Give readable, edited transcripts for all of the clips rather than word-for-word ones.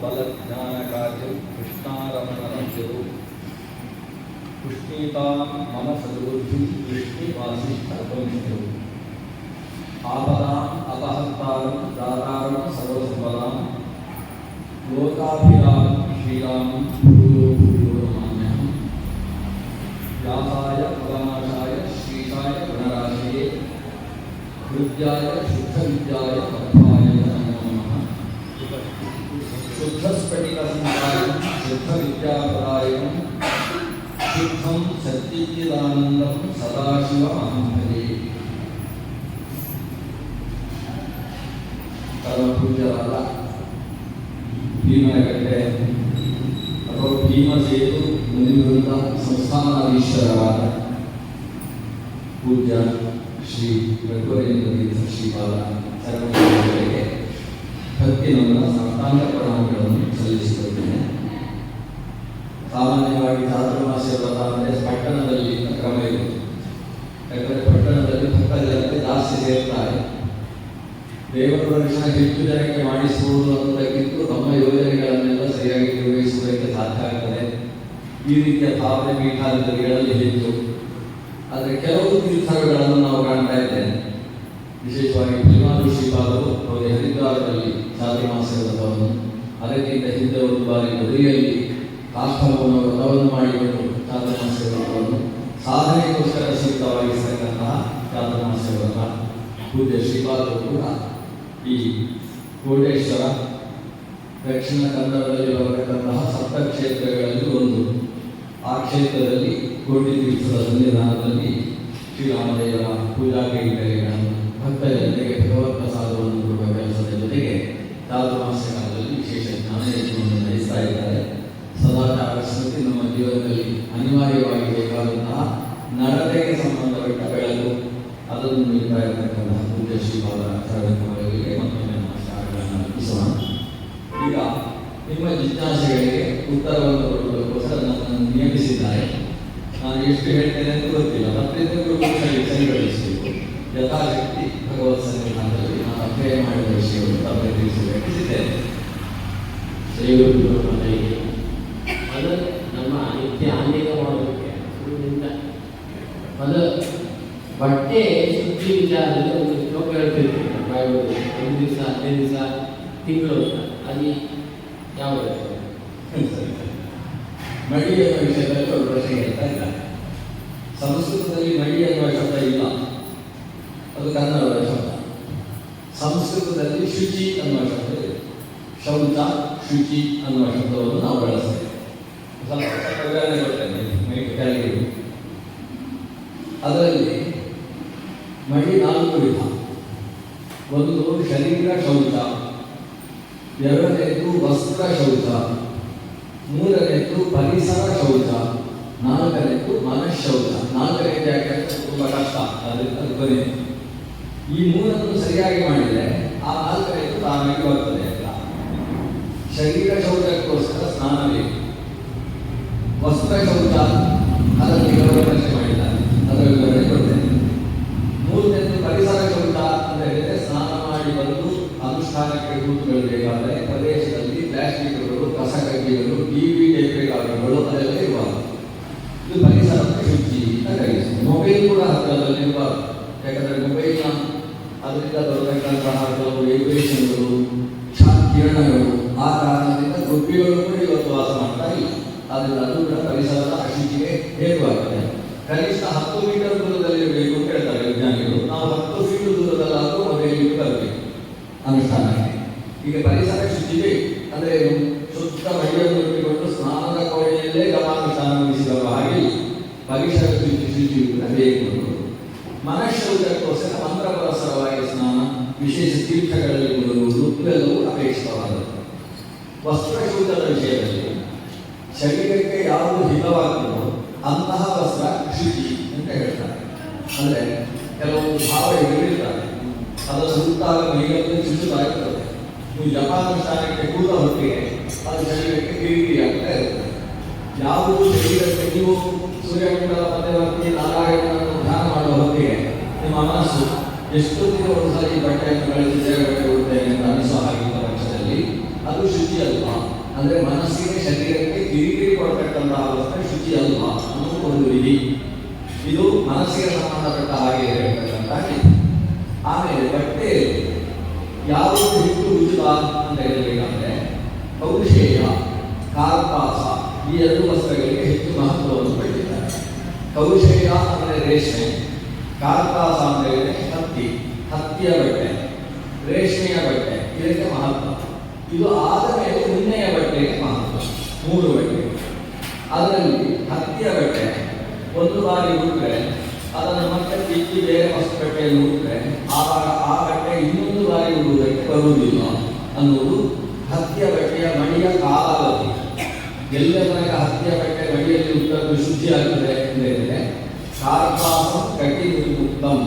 ಬಲಜ್ಞಾನಕಾರ್ಯಂ ಕೃಷ್ಣಾರಮಣರಾಜ್ಯರು ಪುಷ್ಣೀತಾಂ ಮಮ ಸದ್ಬುದ್ಧಿ ದೃಷ್ಟಿವಾಸಿಷ್ಠಪಂಚರು ಆಪದಾಂ ಅಪಹರ್ತಾರಂ ದಾತಾರಂ ಸರ್ವಸಂಪದಾಂ ಲೋಕಾಭಿರಾಮಂ ಶ್ರೀರಾಮಂ ಭೂಯೋ ಭೂಯೋ ನಮಾಮ್ಯಹಂ ವ್ಯಾಸಾಯ ಪರಮಾಶಾಯ ಶ್ರೀಶಾಯ ಗಣರಾಶಯೇ ವಿದ್ಯಾಯ ಶುದ್ಧವಿದ್ಯಾಯ ಮಧ್ವಾಯ ನಮೋ ನಮಃ ಶುದ್ಧಸ್ಫಟಿಕಸಂಕಾರಂ ಶುದ್ಧವಿದ್ಯಾಪರಾಯಣಂ ಶುದ್ಧಂ ಸಚ್ಚಿದಾನಂದಂ ಸದಾಶಿವಮಹಂ ಭಜೆ. ಪರಮಪೂಜ್ಯರಾದ ಭೀಮನಗಟ್ಟೆ ಅಥವಾ ಭೀಮಸೇತು ಮುನಿವೃಂದ ಸಂಸ್ಥಾನಾಧೀಶ್ವರರಾದ ಪೂಜ್ಯ ಶ್ರೀ ರಘುವರೇಂದ್ರ ತೀರ್ಥ ಶ್ರೀಪಾದ ಸರ್ವರಿಗೆ ಭಕ್ತಿನವರ ಸಾಷ್ಟಾಂಗ ಪ್ರಣಾಮಗಳನ್ನು ಸಲ್ಲಿಸುತ್ತೇನೆ. ಸಾಮಾನ್ಯವಾಗಿ ಚಾತುರ್ಮಾಸ್ಯ ವ್ರತ ಅಂದರೆ ಪಟ್ಟಣದಲ್ಲಿ ಕ್ರಮ ಇರುವುದು. ಯಾಕಂದರೆ ಪಟ್ಟಣದಲ್ಲಿ ಭಕ್ತರಿಗೆ ಜಾಸ್ತಿ ಸೇರ್ತಾರೆ. ದೇವರ ದರ್ಶನ ಹೆಚ್ಚು ಜನಕ್ಕೆ ಮಾಡಿಸುವುದು ಅನ್ನೋದಕ್ಕಿಂತ ತಮ್ಮ ಯೋಜನೆಗಳನ್ನೆಲ್ಲ ಸರಿಯಾಗಿ ನಿರ್ವಹಿಸುವುದಕ್ಕೆ ಸಾಧ್ಯ ಆಗ್ತದೆ. ಈ ರೀತಿಯ ಭಾವನೆ ಪೀಠಾಧಿಪತಿಗಳಲ್ಲಿ ಹೆಚ್ಚು. ಆದರೆ ಕೆಲವು ತೀರ್ಥಗಳನ್ನು ನಾವು ಕಾಣ್ತಾ ಇದ್ದೇವೆ. ವಿಶೇಷವಾಗಿ ಫಿಲ್ಮಾದು ಶ್ರೀಪಾದರು ಅವರಿಗೆ ಹರಿದ್ವಾರದಲ್ಲಿ ಚಾತುರ್ಮಾಸ್ಯ ವ್ರತವನ್ನು, ಅದಕ್ಕಿಂತ ಹಿಂದೆ ಒಂದು ಬಾರಿ ಬದರಿಯಲ್ಲಿ ಕಾಷ್ಠವನ್ನು ವ್ರತವನ್ನು ಮಾಡಿಕೊಂಡು ಚಾತುರ್ಮಾಸ್ಯ ವ್ರತವನ್ನು ಸಾಧನೆಗೋಸ್ಕರ ಸೂಕ್ತವಾಗಿರ್ತಕ್ಕಂತಹ ಚಾತುರ್ಮಾಸ್ಯ ವ್ರತ. ಪೂಜ್ಯ ಶ್ರೀಪಾದರು ಕೂಡ ಈ ಕೋಟೇಶ್ವರ ದಕ್ಷಿಣ ಕನ್ನಡದಲ್ಲಿ ಬರತಕ್ಕಂತಹ ಸಪ್ತ ಕ್ಷೇತ್ರಗಳಲ್ಲಿ ಒಂದು. ಆ ಕ್ಷೇತ್ರದಲ್ಲಿ ಕೋಟಿ ತೀರ್ಥದ ಸನ್ನಿಧಾನದಲ್ಲಿ ಶ್ರೀರಾಮದೇವರ ಪೂಜಾ ಕೈಂಕರ್ಯಗಳನ್ನು ಭಕ್ತ ಜನತೆಗೆ ಭಗವತ್ ಪ್ರಸಾದವನ್ನು ಕೊಡುವ ಕೆಲಸದ ಜೊತೆಗೆ ಚಾತುರ್ಮಾಸ್ಯ ಕಾಲದಲ್ಲಿ ವಿಶೇಷ ಜ್ಞಾನಯಜ್ಞವನ್ನು ನಡೆಸ್ತಾ ಇದ್ದಾರೆ. ಸದಾಚಾರ ಸ್ಮೃತಿ ನಮ್ಮ ಜೀವನದಲ್ಲಿ ಅನಿವಾರ್ಯವಾಗಿ ಬೇಕಾದಂತಹ ನಡತೆಗೆ ಸಂಬಂಧಪಟ್ಟ ಬೆಳಕು ಅದನ್ನು ನೀಡ್ತಾ ಇರತಕ್ಕಂತಹ ಪೂಜ್ಯ ಶ್ರೀಪಾದ ಚರಣಕಮಲಗಳಿಗೆ ಮತ್ತೊಮ್ಮೆ ನಮಸ್ಕಾರಗಳನ್ನು ಅರ್ಪಿಸೋಣ. ಈಗ ನಿಮ್ಮ ಜಿಜ್ಞಾಸೆಗಳಿಗೆ ಉತ್ತರವನ್ನು ಕೊಡುವುದಕ್ಕೋಸ್ಕರ ನನ್ನನ್ನು ನಿಯಮಿಸಿದ್ದಾರೆ. ನಾನು ಎಷ್ಟು ಹೇಳ್ತೇನೆ ಅಂತ ಗೊತ್ತಿಲ್ಲ. ಪ್ರತಿಯೊಂದು ಸರಿಪಡಿಸಬೇಕು. ಯಥಾಶಕ್ತಿ ಭಗವತ್ ಸನ್ನಿಧಾನದಲ್ಲಿ ನಾನು ಅಧ್ಯಯನ ಮಾಡಿದ ವಿಷಯವನ್ನು ತಮಗೆ ತಿಳಿಸಬೇಕಿದ್ದೇನೆ. ಅದು ನಮ್ಮ ನಿತ್ಯ ಆಂಗಿಕ ಮಾಡೋದಕ್ಕೆ ಅದು ಬಟ್ಟೆ ಶುದ್ಧಿ ವಿಚಾರದಲ್ಲಿ ಒಂದು ಶ್ಲೋಕ ಹೇಳ್ತಿರ್ತೀವಿ. ಒಂದು ದಿವಸ 15 ದಿವಸ ತಿಂಗಳು ಅಲ್ಲಿ ಯಾವುದು ಮಡಿ ಎನ್ನುವ ವಿಷಯದಲ್ಲಿ ಒಂದು ಪ್ರಶ್ನೆ ಹೇಳ್ತಾ ಇದ್ದಾರೆ. ಸಂಸ್ಕೃತದಲ್ಲಿ ಮಡಿ ಎನ್ನುವ ಶಬ್ದ ಇಲ್ಲ, ಅದು ಕನ್ನಡದ ಶಬ್ದ. ಸಂಸ್ಕೃತದಲ್ಲಿ ಶುಚಿ ಅನ್ನುವ ಶಬ್ದ ಇದೆ. ಶೌಚ, ಶುಚಿ ಅನ್ನುವ ಶಬ್ದವನ್ನು ನಾವು ಬಳಸ್ತೇವೆ. ಸ್ವಲ್ಪ ವಿವರಣೆ ಕೊಡ್ತೇನೆ ಕೆಳಗೆ. ಅದರಲ್ಲಿ ಮಡಿ 4 ವಿಧ. ಒಂದು ಶರೀರ ಶೌಚ, ಎರಡನೇದು ವಸ್ತ್ರ ಶೌಚ, ಮೂರನೇದು ಪರಿಸರ ಶೌಚ, ನಾಲ್ಕನೇದು ಮನಃಶೌಚ. ನಾಲ್ಕನೇದು ಯಾಕಂದ್ರೆ ತುಂಬ ಕಷ್ಟ, ಅದು ಕೊನೆ. ಈ ಮೂರನ್ನು ಸರಿಯಾಗಿ ಮಾಡಿದರೆ ಆ ನಾಲ್ಕನೇದು ತಾನಾಗಿ ಬರ್ತದೆ. ಶರೀರ ಶೌಚಕ್ಕೋಸ್ಕರ ಸ್ನಾನ ಬೇಕು. ವಸ್ತ್ರ ಶೌಚ ಅದನ್ನು ಕೆಲವರು ಪ್ರಶ್ನೆ ಮಾಡಿದ್ದಾರೆ, ಅದರ ವಿವರಣೆ ಕೊಡ್ತೇನೆ. ಮೂರನೇದು ಪರಿಸರ ಶೌಚ ಅಂತ ಹೇಳಿದರೆ ಸ್ನಾನ ಮಾಡಿ ಬಂದು ಅನುಷ್ಠಾನಕ್ಕೆ ಕೂತುಕೊಳ್ಳಬೇಕಾದರೆ ಪ್ರದೇಶದಲ್ಲಿ ಪ್ಲಾಸ್ಟಿಕ್ಗಳು, ಕಸಕಡ್ಡಿಗಳು, ಟಿವಿ ಟೇಪ್ ರೆಕಾರ್ಡರ್ಗಳು ಅದೆಲ್ಲ ಇರಬಾರ್ದು. ಇದು ಪರಿಸರದ ಶುಚಿ ಅಂತ ಕರೀತಾರೆ. ಮೊಬೈಲ್ ಕೂಡ ಹತ್ತಿರದಲ್ಲಿ ಇರಬಾರ್ದು. ಯಾಕಂದರೆ ಮೊಬೈಲ್ನ ಅದರಿಂದ ಬರತಕ್ಕಂತಹ ಕೆಲವು ವೈಬ್ರೇಷನ್ಗಳು, ಕಿರಣಗಳು, ಆ ಕಾರಣದಿಂದ ಗುಬ್ಬಿಗಳು ಕೂಡ ಇವತ್ತು ವಾಸ ಮಾಡ್ತಾ ಇಲ್ಲ. ಆದ್ದರಿಂದ ಅದು ಕೂಡ ಪರಿಸರದ ಅಶುಚಿಗೆ ಹೇಳುವಾಗಿದೆ. ಕನಿಷ್ಠ 10 ಮೀಟರ್ ದೂರದಲ್ಲಿರಬೇಕು ಅಂತ ಹೇಳ್ತಾರೆ ವಿಜ್ಞಾನಿಗಳು. ನಾವು 10 ಫೀಟ್ ದೂರದಲ್ಲಾದರೂ ಮೊಬೈಲ್ ಇಟ್ಟು ಬರಬೇಕು ಅನುಷ್ಠಾನಕ್ಕೆ. ಈಗ ಪರಿಸರ ಶುಚಿ ಬೇಕು. ಅಂದರೆ ಶುದ್ಧ ಮಡಿಯನ್ನು ಇಟ್ಟುಕೊಂಡು ಸ್ನಾನದ ಕೋಣೆಯಲ್ಲೇ ಗಮಾನುಷ್ಠಾನ ಮುಗಿಸಿ ಬರುವ ಹಾಗೆ ಪರಿಸರ ಶುಚಿ ಕೂಡ ಬೇಕು. ಮನಃಶೌಚಕ್ಕೋಸ್ಕರ ಮಂತ್ರಪರಸರವಾಗಿ ಸ್ನಾನ, ವಿಶೇಷ ತೀರ್ಥಗಳಲ್ಲಿ ಮುಳುಗುವುದು ಇವೆಲ್ಲವೂ ಅಪೇಕ್ಷಿತವಾದದ್ದು. ವಸ್ತ್ರಶೌಚದ ವಿಷಯದಲ್ಲಿ ಶರೀರಕ್ಕೆ ಯಾವುದು ಹಿತವಾಗ್ತದೋ ಅಂತಹ ವಸ್ತ್ರ ಶುಚಿ ಅಂತ ಹೇಳ್ತಾರೆ. ಅಂದರೆ ಕೆಲವೊಂದು ಭಾವಗಳಿರ್ತಾರೆ, ಅದರ ಸುತ್ತಾಗ ಮೈಯಲ್ಲಿ ಚುಚ್ಚುತ್ತಾ ಇರ್ತದೆ. ನೀವು ಜಪಾನುಷ್ಠಾನಕ್ಕೆ ಕೂತ ಹೊತ್ತಿಗೆ ಅದು ಶರೀರಕ್ಕೆ ಕಿರಿಕಿರಿ ಆಗ್ತಾ ಇರ್ತದೆ. ಯಾವುದು ಶರೀರಕ್ಕೆ ನೀವು ಸೂರ್ಯಮಂಡಲ ಮಧ್ಯವರ್ತಿ ನಾರಾಯಣನನ್ನು ಧ್ಯಾನ ಮಾಡುವ ಹೊತ್ತಿಗೆ ನಿಮ್ಮ ಮನಸ್ಸು ಎಷ್ಟೊತ್ತಿಗೆ ಒಂದು ಸಾರಿ ಬಟ್ಟೆಯನ್ನು ಕಳಿಸಿ ಬೇರೆ ಬಟ್ಟೆ ಉಡ್ತೇನೆ ಅಂತ ಅನಿಸೋ ಹಾಗಿದ್ದ ಪಕ್ಷದಲ್ಲಿ ಅದು ಶುಚಿ ಅಲ್ವ. ಅಂದ್ರೆ ಮನಸ್ಸಿಗೆ ಶರೀರಕ್ಕೆ ಕಿರಿಕಿರಿ ಕೊಡ್ತಕ್ಕಂತಹ ಅವಸ್ಥೆ ಶುಚಿ ಅಲ್ವ ಅನ್ನೋದು ಒಂದು ವಿಧಿ. ಇದು ಮನಸ್ಸಿಗೆ ಸಂಬಂಧಪಟ್ಟ ಹಾಗೆ ಇರತಕ್ಕಂಥ ವಿಧಿ. ಆಮೇಲೆ ಬಟ್ಟೆ ಯಾವುದು ಹೆಚ್ಚು ಉಚಿತ ಅಂತ ಹೇಳಬೇಕಂದ್ರೆ ಕೌಶೇಯ, ಕಾರ್ಪಾಸ ಈ ಎರಡು ವಸ್ತ್ರಗಳಿಗೆ ಹೆಚ್ಚು ಮಹತ್ವವನ್ನು ಪಡೆದಿದ್ದಾರೆ. ಕೌಶೇಯ ಅಂದರೆ ರೇಷ್ಮೆ, ಕಾರ್ಪಾಸ ಅಂತ ಹೇಳಿದ್ರೆ ಹತ್ತಿಯ ಬಟ್ಟೆ, ರೇಷ್ಮೆಯ ಬಟ್ಟೆ ಇದಕ್ಕೆ ಮಹತ್ವ. ಇದು ಆದ ಮೇಲೆ ಉಣ್ಣೆಯ ಬಟ್ಟೆಗೆ ಮಹತ್ವ. 3 ಬಟ್ಟೆ. ಅದರಲ್ಲಿ ಹತ್ತಿಯ ಬಟ್ಟೆ ಒಂದು ಬಾರಿ ಉಟ್ರೆ ಅದನ್ನು ಮತ್ತೆ ತಿಕ್ಕಿ ಬೇರೆ ಹೊಸ ಬಟ್ಟೆಯನ್ನು ಉಟ್ರೆ ಆವಾಗ ಆ ಬಟ್ಟೆ ಇನ್ನೊಂದು ಬಾರಿ ಉಡುವುದಕ್ಕೆ ಬರುವುದಿಲ್ಲ ಅನ್ನುವುದು ಹತ್ತಿಯ ಬಟ್ಟೆಯ ಮಡಿಯ ಕಾಲಾವಧಿ. ಎಲ್ಲ ತನಕ ಹತ್ತಿಯ ಬಟ್ಟೆ ಮಡಿಯಲ್ಲಿ ಉಟ್ಟದ್ದು ಶುಚಿಯಾಗಿದೆ ಎಂದರೆ ಕಾರ್ಪಾಸಂ ಕಟಿ ನಿರ್ಮುಕ್ತಂ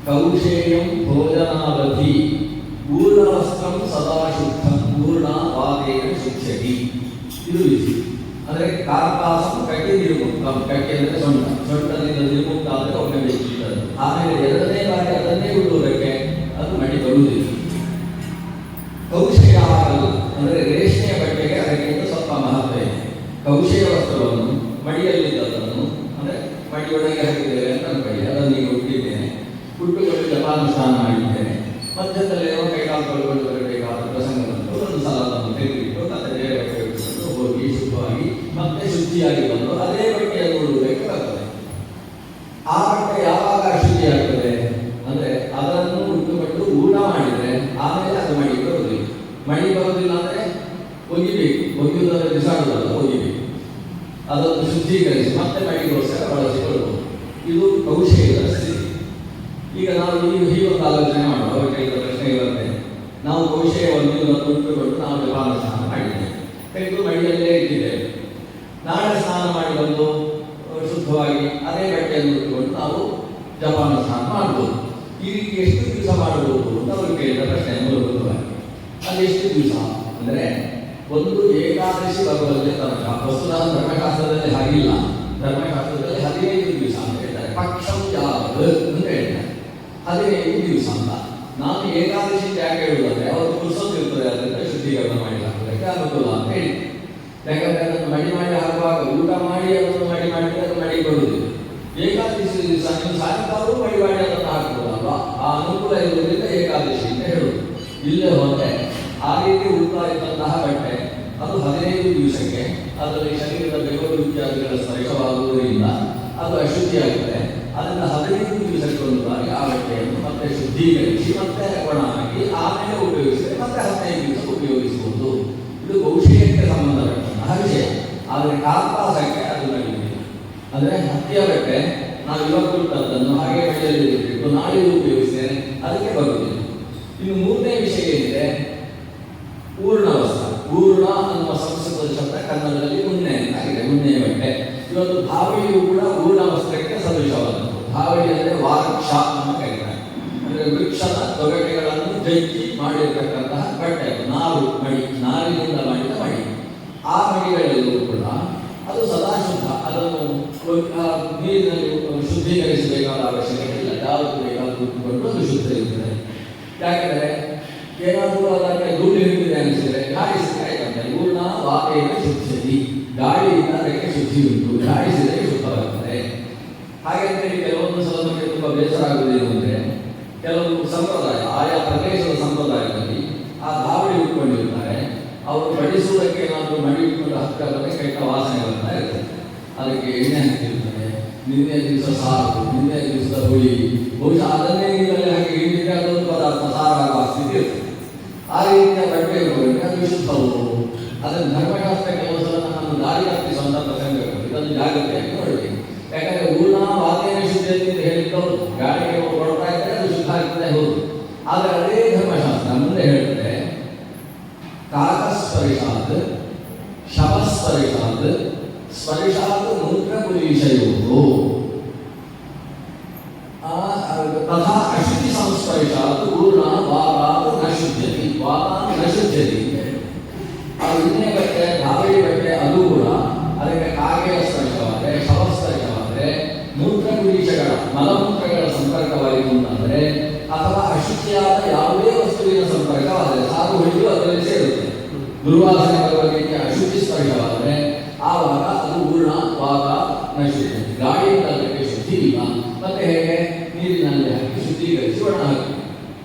ಕೌಶೇಯಂ ಭೋಜನಾವಧಿ ಪೂರ್ಣವಸ್ತ್ರಂ ಸದಾ ಶುದ್ಧಂ ಪೂರ್ಣ ವಾದೇನ ಶುಚ್ಯತಿ. ಇದು ವಿಧಿ. ಅಂದರೆ ಕಾರ್ಪಾಸಂ ಕಟಿ ನಿರ್ಮುಕ್ತಂ, ಕಟಿ ಅಂದರೆ ಸೊಂಟದಿಂದ ನಿರ್ಮುಕ್ತ ಅಂದರೆ ಒಮ್ಮೆ ಬೇಕಿರ್ತದೆ. ಆಮೇಲೆ 2ನೇ ಬಾರಿ ಅದನ್ನೇ ಉಡುವುದಕ್ಕೆ ಅದು ಮಡಿ ಬರುವುದಿಲ್ಲ. ಕೌಶೇಯ ಆಗಲ್ಲ ಅಂದರೆ ರೇಷ್ಮೆಯ ಬಟ್ಟೆಗೆ ಅದಕ್ಕಿಂತ ಸ್ವಲ್ಪ ಮಹತ್ವ ಇದೆ. ಕೌಶೇಯ ವಸ್ತ್ರವನ್ನು ಮಡಿಯಲ್ಲಿದ್ದದನ್ನು ಅಂದರೆ ಮಡಿಯೊಳಗೆ ಹಾಕಿದ್ದೇವೆ ಅಂತ ಅನ್ಕೊಳ್ಳಿ, ಅದನ್ನು ಈಗ ಉಟ್ಟಿದ್ದೇನೆ, ಉಟ್ಟುಕೊಂಡು ಜಪಾನುಷ್ಠಾನ ಮಾಡಿದ್ದೇನೆ, ಮಧ್ಯದಲ್ಲಿ ಏನೋ ಕೈಕಾಲು ತೊಳ್ಕೊಂಡು ಬರಬೇಕಾದ ಪ್ರಸಂಗ ಬಂತು, ಒಂದು ಸಲ ಅದನ್ನು ತೆಗೆದಿಟ್ಟು ಮತ್ತೆ ಬೇರೆ ಬಟ್ಟೆ ಇಟ್ಟುಕೊಂಡು ಹೋಗಿ ಶುದ್ಧವಾಗಿ ಮತ್ತೆ ಶುಚಿಯಾಗಿ ಬಂದು ಅದೇ ಬಟ್ಟೆಯನ್ನು ಉಡುವುದಕ್ಕೆ ಬರ್ತದೆ. ಆ ಬಟ್ಟೆ ಯಾವಾಗ ಶುಚಿಯಾಗ್ತದೆ ಅಂದ್ರೆ ಅದನ್ನು ಉಟ್ಟುಕೊಂಡು ಊಟ ಮಾಡಿದ್ರೆ ಆಮೇಲೆ ಅದು ಮಡಿ ಬರುವುದಿಲ್ಲ. ಮಡಿ ಬರುವುದಿಲ್ಲ ಅಂದ್ರೆ ಒಗಿಬೇಕು, ಒಗೆಯುವುದನ್ನು ಬಿಸಾಡುವುದಲ್ಲ, ಒಗಿಬೇಕು. ಅದನ್ನು ಶುದ್ಧೀಕರಿಸಿ ಮತ್ತೆ ಮಡಿಗೋಸ್ಕರ ಬಳಸಿಕೊಳ್ಳಬಹುದು. ಇದು ಕೌಶೇಯದ ಸ್ಥಿತಿ. ಈಗ ನಾವು ಈ ಒಂದು ಆಲೋಚನೆ ಮಾಡುವ ಅವರಿಗೆ ಪ್ರಶ್ನೆ ಇರುತ್ತೆ. ನಾವು ಕೌಶೇಯವನ್ನು ಉಟ್ಟುಕೊಂಡು ನಾವು ಜಪಾನ ಸ್ನಾನ ಮಾಡಿದ್ದೇವೆ, ತೆಗೆದು ಮಡಿಯಲ್ಲೇ ಇಟ್ಟಿದ್ದೇವೆ. ನಾಳೆ ಸ್ನಾನ ಮಾಡಿ ಬಂದು ಶುದ್ಧವಾಗಿ ಅದೇ ಬಟ್ಟೆಯನ್ನು ಉಟ್ಟುಕೊಂಡು ನಾವು ಜಪಾನ ಸ್ನಾನ ಮಾಡಬಹುದು. ಈ ರೀತಿ ಎಷ್ಟು ದಿವಸ ಮಾಡಬಹುದು ಅಂತ ಅವರು ಕೇಳಿದ ಪ್ರಶ್ನೆ ಮೂಲಭೂತವಾಗಿ. ಅದು ಎಷ್ಟು ದಿವಸ ಅಂದರೆ ಒಂದು ಏಕಾದಶಿ ಬರುವಲ್ಲಿ ತನಕ. ವಸ್ತುತಃ ಧರ್ಮಶಾಸ್ತ್ರದಲ್ಲಿ ಹಾಗಿಲ್ಲ. ಧರ್ಮಶಾಸ್ತ್ರದಲ್ಲಿ 15 ದಿವಸ ಅಂತ ಹೇಳ್ತಾರೆ. ಪಕ್ಷಂ ಯಾವುದು ಅಂತ ಹೇಳ್ತಾರೆ, 15 ದಿವಸ ಅಂತ. ನಾನು ಏಕಾದಶಿ ಯಾಕೆ ಹೇಳುವುದಂದ್ರೆ ಅವತ್ತು ಪುರುಸೊತ್ತು ಇರ್ತದೆ, ಅದರಿಂದ ಶುದ್ಧೀಕರಣ ಮಾಡಿ ಹಾಕುವುದಕ್ಕೆ ಅನುಕೂಲ ಅಂತ ಹೇಳಿ. ಯಾಕಂದ್ರೆ ಅದನ್ನು ಮಡಿ ಮಾಡಿ ಹಾಕುವಾಗ ಊಟ ಮಾಡಿ ಅದನ್ನು ಮಡಿ ಮಾಡಿದ್ರೆ ಅದು ಮಡಿ ಬರುವುದಿಲ್ಲ. ಏಕಾದಶಿ ದಿವಸ ನೀವು ಸಾಯಂಕಾಲವೂ ಮಡಿ ಮಾಡಿ ಅದನ್ನು ಹಾಕಬಹುದಲ್ವಾ, ಆ ಅನುಕೂಲ ಇರುವುದರಿಂದ ಏಕಾದಶಿ ಅಂತ ಹೇಳುವುದು. ಇಲ್ಲೇ ಹೋದರೆ ಆ ರೀತಿ ಉಳ್ತಾ ಇದ್ದಂತಹ ಬಟ್ಟೆ ಅದು 15 ದಿವಸಕ್ಕೆ ಅದರಲ್ಲಿ ಶರೀರದ ಬೆವರು ಇತ್ಯಾದಿಗಳ ಸ್ಪರ್ಶವಾಗುವುದರಿಂದ ಅದು ಅಶುದ್ಧಿಯಾಗಿದೆ. ಅದನ್ನು 15 ದಿವಸಕ್ಕೆ ಒಂದು ಬಾರಿ ಆ ಬಟ್ಟೆಯನ್ನು ಮತ್ತೆ ಶುದ್ಧೀಕರಿಸಿ ಮತ್ತೆ ಒಣ ಹಾಕಿ ಆಮೇಲೆ ಉಪಯೋಗಿಸಿದರೆ ಮತ್ತೆ 15 ದಿವಸ ಉಪಯೋಗಿಸಬಹುದು. ಇದು ಕೌಶೇಯಕ್ಕೆ ಸಂಬಂಧಪಟ್ಟಂತಹ ವಿಷಯ. ಆದರೆ ಕಾರ್ಪಾಸಕ್ಕೆ ಅದು ನಡೆಯುವುದಿಲ್ಲ. ಅಂದರೆ ಹತ್ತಿಯ ಬಟ್ಟೆ ನಾವು ಇವತ್ತು ಉಟ್ಟದ್ದನ್ನು ಹಾಗೆ ಮಳೆಯಲ್ಲಿ ಇಟ್ಟು ನಾಳೆ ಉಪಯೋಗಿಸ್ತೇನೆ, ಅದಕ್ಕೆ ಬರುವುದಿಲ್ಲ. ಇನ್ನು 3ನೇ ವಿಷಯ ಏನಿದೆ, ಪೂರ್ಣ ವಸ್ತ್ರ. ಪೂರ್ಣ ಅನ್ನುವ ಸಂಸ್ಕೃತದ ಶಬ್ದ ಕನ್ನಡದಲ್ಲಿ ಉಣ್ಣೆ ಆಗಿದೆ, ಉಣ್ಣೆಯ ಬಟ್ಟೆ. ಇವತ್ತು ಧಾವಳಿಯು ಕೂಡ ಪೂರ್ಣ ವಸ್ತ್ರಕ್ಕೆ ಸದೃಶವಾದದ್ದು. ಧಾವಳಿ ಅಂದರೆ ವಾರಕ್ಷ ಅಂತ ಕರೀತಾರೆ. ಅಂದರೆ ವೃಕ್ಷದ ತೊಗಟೆಗಳನ್ನು ಜಜ್ಜಿ ಮಾಡಿರತಕ್ಕಂತಹ ಬಟ್ಟೆ, ನಾರು ಮಡಿ, ನಾರಿನಿಂದ ಮಾಡಿದ ಮಡಿ. ಆ ಮಡಿಗಳೆಲ್ಲವೂ ಕೂಡ ಅದು ಸದಾ ಶುದ್ಧ. ಅದನ್ನು ನೀರಿನಲ್ಲಿ ಶುದ್ಧೀಕರಿಸಬೇಕಾದ ಅವಶ್ಯಕತೆ ಇಲ್ಲ. ಯಾವುದು ಬೇಕಾದರೂ ಉಟ್ಟುಕೊಂಡು ಅದು ಶುದ್ಧ ಇರ್ತದೆ. ಯಾಕಂದರೆ ಏನಾದರೂ ಅದಕ್ಕೆ ದುಡ್ಡು ಹಿಡಿದಿದೆ ಅನಿಸಿದರೆ ಗಾಳಿಸಿದ್ರೆ ಆಯ್ತಂತೆ. ಪೂರ್ಣ ವಾತೆಯನ್ನು ಶುದ್ಧಿ, ಗಾಳಿಯಿಂದ ಅದಕ್ಕೆ ಶುದ್ಧಿ ಉಂಟು, ಗಾಳಿಸಿದರೆ ಶುದ್ಧವಾಗುತ್ತದೆ. ಹಾಗೆಂದರೆ ಕೆಲವೊಂದು ಸಲ ನಮಗೆ ತುಂಬ ಬೇಸರ ಆಗುವುದೇನು ಅಂದರೆ ಕೆಲವು ಸಂಪ್ರದಾಯ, ಆಯಾ ಪ್ರದೇಶದ ಸಂಪ್ರದಾಯದಲ್ಲಿ ಆ ಧಾವಳಿ ಉಟ್ಕೊಂಡಿರ್ತಾರೆ. ಅವರು ಬಡಿಸುವುದಕ್ಕೆ ಏನಾದರೂ ಮಡಿ ಇಟ್ಕೊಂಡು ಹತ್ತಿರದಲ್ಲಿ ಕೆಟ್ಟ ವಾಸನೆ ಬರ್ತಾ ಇರ್ತದೆ. ಅದಕ್ಕೆ ಎಣ್ಣೆ ಹಾಕಿರ್ತದೆ. ನಿನ್ನೆ ದಿವಸ ಸಾರು, ನಿನ್ನೆ ದಿವಸದ ಹುಳಿ, ಬಹುಶಃ ಅದನ್ನೇ ನೀರಲ್ಲಿ ಹಾಕಿ ಹಿಂಡಿದ್ರೆ ಅದೊಂದು ಪದಾರ್ಥ ಸಾರಾಗುವ ಸ್ಥಿತಿ ಇರ್ತದೆ. ಆ ರೀತಿಯ ಬಟ್ಟೆ ಇರುವುದಕ್ಕೆ ಅದು ವಿಶುದ್ಧವು. ಅದನ್ನು ಧರ್ಮಶಾಸ್ತ್ರ ಕೆಲವು ಸಲ ನಮ್ಮನ್ನು ದಾರಿ ತಪ್ಪಿಸುವಂಥ ಪ್ರಸಂಗಗಳು. ಇದನ್ನು ಜಾಗ್ರತೆಯಾಗಿ ನೋಡಬೇಕು. ಯಾಕಂದರೆ ಪೂರ್ಣ ವಾತೆಯ ಶುದ್ಧತೆ ಅಂತ ಹೇಳಿದ್ದವರು ಗಾಳಿಗೆ ಕೊಡ್ತಾ ಇದ್ದರೆ ಅದು ಶುದ್ಧ ಆಗ್ತದೆ, ಹೌದು. ಆದರೆ ಅದೇ ಧರ್ಮಶಾಸ್ತ್ರ ಮುಂದೆ ಹೇಳ್ತದೆ, ಕಾಕಸ್ಪರ್ಶಾತ್ ಶವಸ್ಪರ್ಶಾತ್ ಸ್ಪರ್ಶಾತ್ ಮೂತ್ರಪುರೀಶಯೋಃ ತಥಾ ಅಶುಚಿ ಸಂಸ್ಪರ್ಶಾತ್ ಪೂರ್ಣ ವಾತಾತ್ ನ ಶುದ್ಧತಿ. ವಾತಾತ್ ನ ಶುದ್ಧತಿ. ಆ ಉಣ್ಣೆ ಬಟ್ಟೆ, ಧಾವಳಿ ಬಟ್ಟೆ ಅದು ಕೂಡ ಅದಕ್ಕೆ ಮಲಮೂತ್ರಗಳ ಸಂಪರ್ಕವಾಯಿತು ಅಂತಂದರೆ ಅಥವಾ ಅಶುಚಿಯಾದ ಯಾವುದೇ ವಸ್ತುವಿನ ಸಂಪರ್ಕವಾದರೆ ಸಾರು ಹೊಳೆಯು ಅದರಲ್ಲಿ ಸೇರುತ್ತೆ. ದುರ್ವಾಸನೆ ಬರುವ ರೀತಿಯ ಅಶುಚಿ ಸ್ಪರ್ಶವಾದರೆ ಆವಾಗ ಅದು ಹೂರ್ಣ ಪಾಕ ನಶುದ್ಧಿ. ಗಾಳಿಯಿಂದ ಅದಕ್ಕೆ ಶುದ್ಧಿ ಇಲ್ಲ. ಮತ್ತೆ ಹೇಗೆ ನೀರಿನಲ್ಲಿ ಹಾಕಿ ಶುದ್ಧೀಕರಿಸಿ ಒಣ ಹಾಕಿ.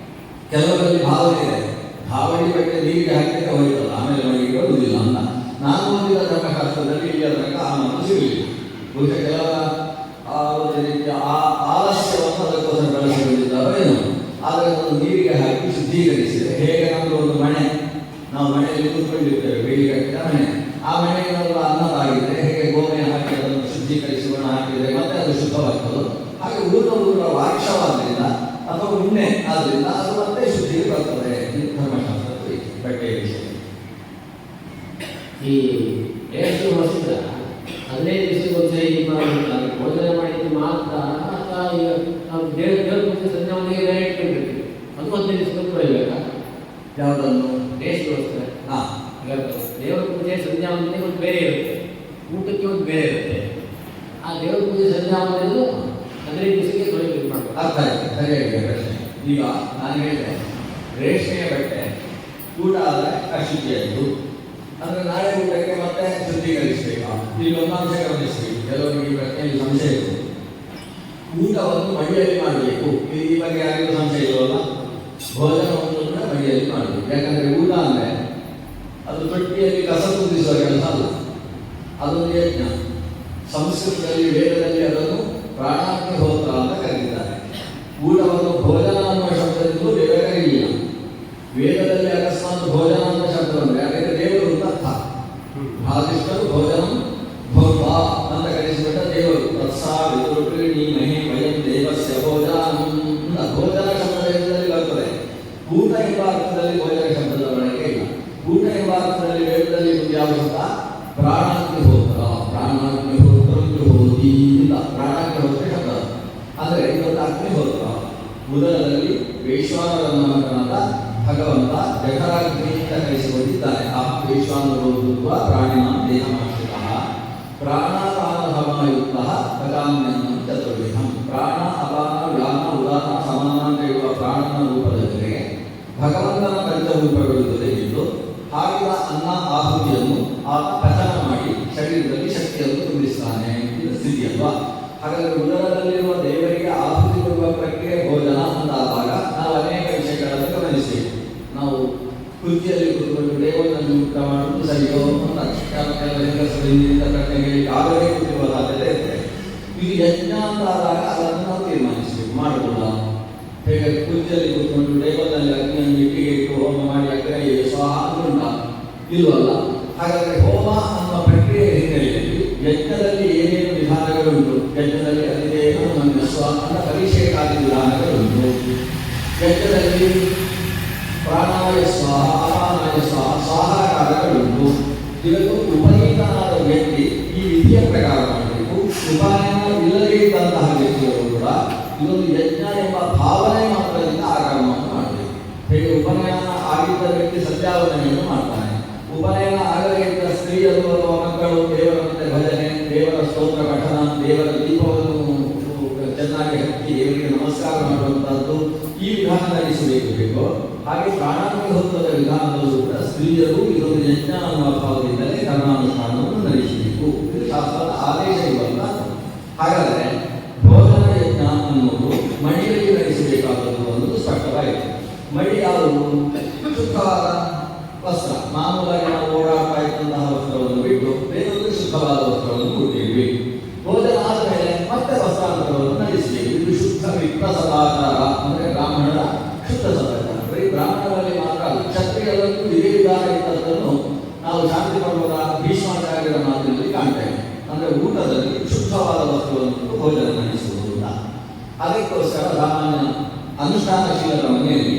ಕೆಲವರಲ್ಲಿ ಭಾವನೆ ಇದೆ, ಧಾವಳಿ ಬಟ್ಟೆ ನೀರಿಗೆ ಹಾಕಿದ್ರೆ ಹೋಯ್ತಲ್ಲ, ಆಮೇಲೆ ಮನೆಗೆ ಬರುವುದಿಲ್ಲ ಅಂತ. ನಾನು ಓದಿದ ಧರ್ಮಶಾಸ್ತ್ರದಲ್ಲಿ ಇಲ್ಲಿಯ ತನಕ ಆ ಮಾತು ಸಿಗಲಿಲ್ಲ. ಬಹುಶಃ ಕೆಲವರ ಒಂದು ರೀತಿಯ ಆಲಸ್ಯವನ್ನು ಅದಕ್ಕೋಸ್ಕರ ಬಳಸಿಕೊಂಡಿದ್ದಾರೋ ಏನೋ. ಆದರೆ ಅದನ್ನು ನೀರಿಗೆ ಹಾಕಿ ಶುದ್ಧೀಕರಿಸಿದೆ. ಹೇಗೆ ನಮ್ಮದು ಒಂದು ಮನೆ, ನಾವು ಮನೆಯಲ್ಲಿ ಕೂತ್ಕೊಂಡಿರ್ತೇವೆ, ಬೇಲಿ ಕಟ್ಟಿದ ಮನೆ. ಆ ಮನೆಗೆ ನಾವು ಅನ್ನದಾಗಿದೆ, ಹೇಗೆ ಗೋಮೆ ಹಾಕಿ ಅದನ್ನು ಶುದ್ಧೀಕರಿಸಿ ಒಣ ಹಾಕಿದರೆ ಮತ್ತೆ ಅದು ಶುದ್ಧವಾಗ್ತದೆ. ಹಾಗೆ ಊರ ವಾಕ್ಷವಾದ್ರಿಂದ ಅಥವಾ ಉಣ್ಣೆ ಆದ್ರಿಂದ ಅದು ಮತ್ತೆ ಶುದ್ಧಿಗೆ ಬರ್ತದೆ. ಇದು ಧರ್ಮಶಾಸ್ತ್ರದ ಬಟ್ಟೆಯ ವಿಷಯ. ಈ ಎಷ್ಟು ವರ್ಷದ 15 ದಿವಸಕ್ಕೊಂದ್ಸರಿ ಭೋಜನ ಮಾಡಿದ್ದು ಮಾತ್ರ, ಅಥವಾ ಈಗ ನಾವು ದೇವ್ರ ಪೂಜೆ ಸಂಧ್ಯಾವಂದಿಗೆ ಬೇರೆ ಇಟ್ಕೊಂಡಿರ್ತೀವಿ, ಅದು 15 ದಿವಸಕ್ಕೆ ಬರಬೇಕಾ? ಯಾವುದನ್ನು ಟೇಸ್ಟ್ಗೋಸ್ಕರ. ಈಗ ದೇವರ ಪೂಜೆ ಸಂಧ್ಯಾವಂದಿಗೆ ಒಂದು ಬೇರೆ ಇರುತ್ತೆ, ಊಟಕ್ಕೆ ಒಂದು ಬೇರೆ ಇರುತ್ತೆ. ಆ ದೇವರ ಪೂಜೆ ಸಂಧ್ಯಾವಂದಿಗೂ 15 ದಿವಸಕ್ಕೆ ತೊಳಿಬೇಕು ಮಾಡಬೇಕು. ಅರ್ಥ ಆಯ್ತು, ಸರಿಯಾಗಿದೆ ಪ್ರಶ್ನೆ. ಈಗ ನಾನು ಹೇಳಿದೆ ರೇಷ್ಮೆಯ ಬಟ್ಟೆ ಊಟ ಆದರೆ ಅಶುಚಿ ಆಯಿತು ಅಂದರೆ ನಾಳೆ ಊಟಕ್ಕೆ ಮತ್ತೆ ಶುದ್ಧೀಕರಿಸಬೇಕಾ? ಈಗ ಒಂದು ಅಂಶ ಗಮನಿಸಬೇಕು. ಕೆಲವರಿಗೆ ಈ ಪ್ರಶ್ನೆಯಲ್ಲಿ ಸಂಶಯ ಇದೆ. ಊಟವನ್ನು ಮಡಿಯಲ್ಲಿ ಮಾಡಬೇಕು, ಈ ಬಗ್ಗೆ ಯಾರಿಗೂ ಸಂಶಯ ಇಲ್ಲವಲ್ಲ? ಭೋಜನವನ್ನು ಕೂಡ ಮಡಿಯಲ್ಲಿ ಮಾಡಬೇಕು. ಯಾಕಂದರೆ ಊಟ ಅಂದರೆ ಅದು ತೊಟ್ಟಿಯಲ್ಲಿ ಕಸ ತುಂಬಿಸುವ ಕೆಲಸ ಅಲ್ಲ, ಅದೊಂದು ಯಜ್ಞ. ಸಂಸ್ಕೃತದಲ್ಲಿ ವೇದದಲ್ಲಿ ಅದನ್ನು ಪ್ರಾಣಾಗ್ನಿಹೋತ್ರ ಅಂತ ಕರೆದಿದ್ದಾರೆ. ಊಟವನ್ನು ಭೋಜನ ಅನ್ನುವ ಶಬ್ದದಿಂದಲೂ ಬೇರೆ ಕರೆಯಲಿಲ್ಲ. ವೇದದಲ್ಲಿ ಅಕಸ್ಮಾತ್ ಭೋಜನ ಅನ್ನೋ ಶಬ್ದ ಬಂದರೆ ಅದಕ್ಕೆ ದೇವರು ಅಂತ ಅರ್ಥ. ಭಾದಿಷ್ಟರು ಭೋಜನ ಭೋಗ ಅಂತ ಕರೆಸಿಬಿಟ್ಟ ದೇವರು. ತತ್ಸಾ ವಿದುರುಪೀಣಿ ಮಹಿ ವಯಂ ದೇವಸ್ಯ ಭೋಜನ. ಭೋಜನ ಶಬ್ದದಲ್ಲಿ ಬರ್ತದೆ. ಊಟ ಎಂಬ ಅರ್ಥದಲ್ಲಿ ಭೋಜನ ಶಬ್ದದ ಬಳಕೆ ಇಲ್ಲ. ಊಟ ಎಂಬ ಅರ್ಥದಲ್ಲಿ ವೇದದಲ್ಲಿ ಯಾವ ಶಬ್ದ? ಪ್ರಾಣಾಗ್ನಿಹೋತ್ರ. ಪ್ರಾಣಾಗ್ನಿಹೋತ್ರ ಹೋತಿ ಇಲ್ಲ, ಪ್ರಾಣಾಗ್ನಿಹೋತ್ರ ಶಬ್ದ. ಅಂದರೆ ಇದೊಂದು ಅಗ್ನಿಹೋತ್ರ. ಉದರದಲ್ಲಿ ವೈಶ್ವಾನರನಾದ ಭಗವಂತ ಜಠರಾಗ್ನಿಯಿಂದ ಕರೆಸಿಕೊಂಡಿದ್ದಾನೆ. ಆ ವೈಶ್ವಾನರೋಧುತ್ವ ಪ್ರಾಣಿನ ದೇಹಮಾಶ್ರಿತ ಪ್ರಾಣಾಪಾನಭವನಯುಕ್ತ ಭಗಾಮ್ಯನ್ನ ಚತುರ್ವಿಧಂ. ಪ್ರಾಣ ಅಪಾನ ವ್ಯಾನ ಉದಾನ ಸಮಾನ ಅಂತ ಹೇಳುವ ಪ್ರಾಣನ ರೂಪದ ಜೊತೆಗೆ ಭಗವಂತನ ಪಂಚರೂಪಗಳು ಜೊತೆಗಿದ್ದು ಹಾಕಿದ ಅನ್ನ ಆಹುತಿಯನ್ನು ಆತ ಪಚನ ಮಾಡಿ ಶರೀರದಲ್ಲಿ ಶಕ್ತಿಯನ್ನು ತುಂಬಿಸ್ತಾನೆ. ಇದು ಸ್ಥಿತಿ ಅಲ್ವಾ? ಹಾಗಾದರೆ ಉದರದಲ್ಲಿರುವ ದೇವರಿಗೆ ಆಹುತಿ ಕೊಡುವ ಪ್ರಕ್ರಿಯೆ ಭೋಜನ ಅಂತಾದಾಗ ನಾವು ಅನೇಕ ವಿಷಯಗಳನ್ನು ಗಮನಿಸಬೇಕು. ನಾವು ಕುರ್ಚಿಯಲ್ಲಿ ಕೂತ್ಕೊಂಡು ದೇವರನ್ನು ಊಟ ಮಾಡುವುದು ಸರಿಯೋ ಅಂತ ಹೆಂಗಸರಿಂದ ಪ್ರಶ್ನೆಗಳಿಗೆ ಆಗಲೇ ಕೂತಿರುವ ಸಾಧ್ಯತೆ ಇರ್ತದೆ. ಇದು ಯಜ್ಞ ಅಂತಾದಾಗ ಅದನ್ನು ನಾವು ತೀರ್ಮಾನಿಸಬೇಕು, ಮಾಡಬಹುದ? ಹೇಗೆ ಕುರ್ಚಿಯಲ್ಲಿ ಕೂತ್ಕೊಂಡು ದೇವರಲ್ಲಿ ಅಗ್ನಿಯನ್ನು ಇಟ್ಟಿಗೆ ಇಟ್ಟು ಹೋಮ ಮಾಡಿ ಅಗ್ನಿ ಸ್ವಾಹ ಉಂಟ ಇಲ್ವಲ್ಲ? ಹಾಗಾದರೆ ಹೋಮ ಅನ್ನುವ ಪ್ರಕ್ರಿಯೆ ಹಿನ್ನೆಲೆಯಲ್ಲಿ ಯಜ್ಞದಲ್ಲಿ ಏನೇನು ವಿಧಾನಗಳುಂಟು? ಯಜ್ಞದಲ್ಲಿ ಅಧಿದೇವ ಮನ್ಯಸ್ವ ಅನ್ನೋ ಪರಿಷೇಕಾದಿ ವಿಧಾನಗಳುಂಟು. ಯಜ್ಞದಲ್ಲಿ ಪ್ರಾಣಾಯ ಸ್ವಾಹ ಅಪಾನಾಯ ಸ್ವಾಹ ಸ್ವಾಹಾಕಾರಗಳುಂಟು. ಇದನ್ನು ಉಪನೀತನಾದ ವ್ಯಕ್ತಿ ಈ ವಿಧಿಯ ಪ್ರಕಾರ ಮಾಡಬೇಕು. ಉಪಾಯನ ಇಲ್ಲದೇ ಇದ್ದಂತಹ ವ್ಯಕ್ತಿಗಳು ಕೂಡ ಇದೊಂದು ಯಜ್ಞ ಎಂಬ ಭಾವನೆ ಮಾತ್ರದಿಂದ ಆ ಕರ್ಮವನ್ನು ಮಾಡಬೇಕು. ಹೇಗೆ ಉಪನಯನ ಆಗಿದ್ದ ವ್ಯಕ್ತಿ ಸಂಧ್ಯಾವಂದನೆಯನ್ನು ಮಾಡ್ತಾನೆ, ಉಪನಯನ ಆಗದೇ ಇದ್ದ ಸ್ತ್ರೀಯರು ಅಥವಾ ಮಕ್ಕಳು ದೇವರಂತೆ ಭಜನೆ, ದೇವರ ಸ್ತೋತ್ರ ಪಠನ, ದೇವರ ದೀಪವನ್ನು ಚೆನ್ನಾಗಿ ಹಚ್ಚಿ ದೇವರಿಗೆ ನಮಸ್ಕಾರ ಮಾಡುವಂತಹದ್ದು ಈ ವಿಧಾನ ನಡೆಸಬೇಕು. ಹಾಗೆ ಪ್ರಾಣಾಗ್ನಿಹೋತ್ರದ ವಿಧಾನದಲ್ಲೂ ಕೂಡ ಸ್ತ್ರೀಯರು ಇದೊಂದು ಯಜ್ಞ ಅನ್ನುವ ಭಾವದಿಂದಲೇ ಕರ್ಮಾನುಷ್ಠಾನವನ್ನು ನಡೆಸಬೇಕು. ಇದು ಶಾಸ್ತ್ರದ ಆದೇಶ ಇರುವಂತ. ಹಾಗಾದರೆ ಭೋಜನ ಯಜ್ಞ ಅನ್ನುವುದು ಮಡಿಯಲ್ಲಿ ನಡೆಸಬೇಕಾದದ್ದು ಅನ್ನೋದು ಸ್ಪಷ್ಟವಾಯಿತು. ಮಡಿ ಯಾವುದು? ಶುದ್ಧವಾದ ವಸ್ತ್ರ. ಮಾಮೂಲಾಗಿ ನಾವು ಓಡಾಡ್ತಾ ಇದ್ದಂತಹ ವಸ್ತ್ರವನ್ನು ಬಿಟ್ಟು ಬೇರೊಂದು ಶುದ್ಧವಾದ ವಸ್ತ್ರವನ್ನು ಕೊಟ್ಟಿದ್ವಿ. ಭೋಜನ ಆದಮೇಲೆ ಮತ್ತೆ ವಸ್ತ್ರಾಂತರವನ್ನು ನಡೆಸಬೇಕು. ಇದು ಶುದ್ಧ ವಿಪ್ರ ಸದಾಚಾರ ಅಂದರೆ ಬ್ರಾಹ್ಮಣರ ಶುದ್ಧ ಸದಾಚಾರ. ಬರೀ ಬ್ರಾಹ್ಮಣರಲ್ಲಿ ಮಾತ್ರ ಅಲ್ಲ, ಕ್ಷತ್ರಿಯರಲ್ಲೂ ಇದೇ ವಿಧಾನ ಇದ್ದದ್ದನ್ನು ನಾವು ಶಾಂತಿ ಪರ್ವದ ಭೀಷ್ಮಾಚಾರ್ಯರ ಮಾತಿನಲ್ಲಿ ಕಾಣ್ತೇವೆ. ಅಂದರೆ ಊಟದಲ್ಲಿ ಶುದ್ಧವಾದ ವಸ್ತುವನ್ನು ಭೋಜನ ನಡೆಸುವುದು ಅಂತ. ಅದಕ್ಕೋಸ್ಕರ ಸಾಮಾನ್ಯ ಅನುಷ್ಠಾನಶೀಲರ ಮನೆಯಲ್ಲಿ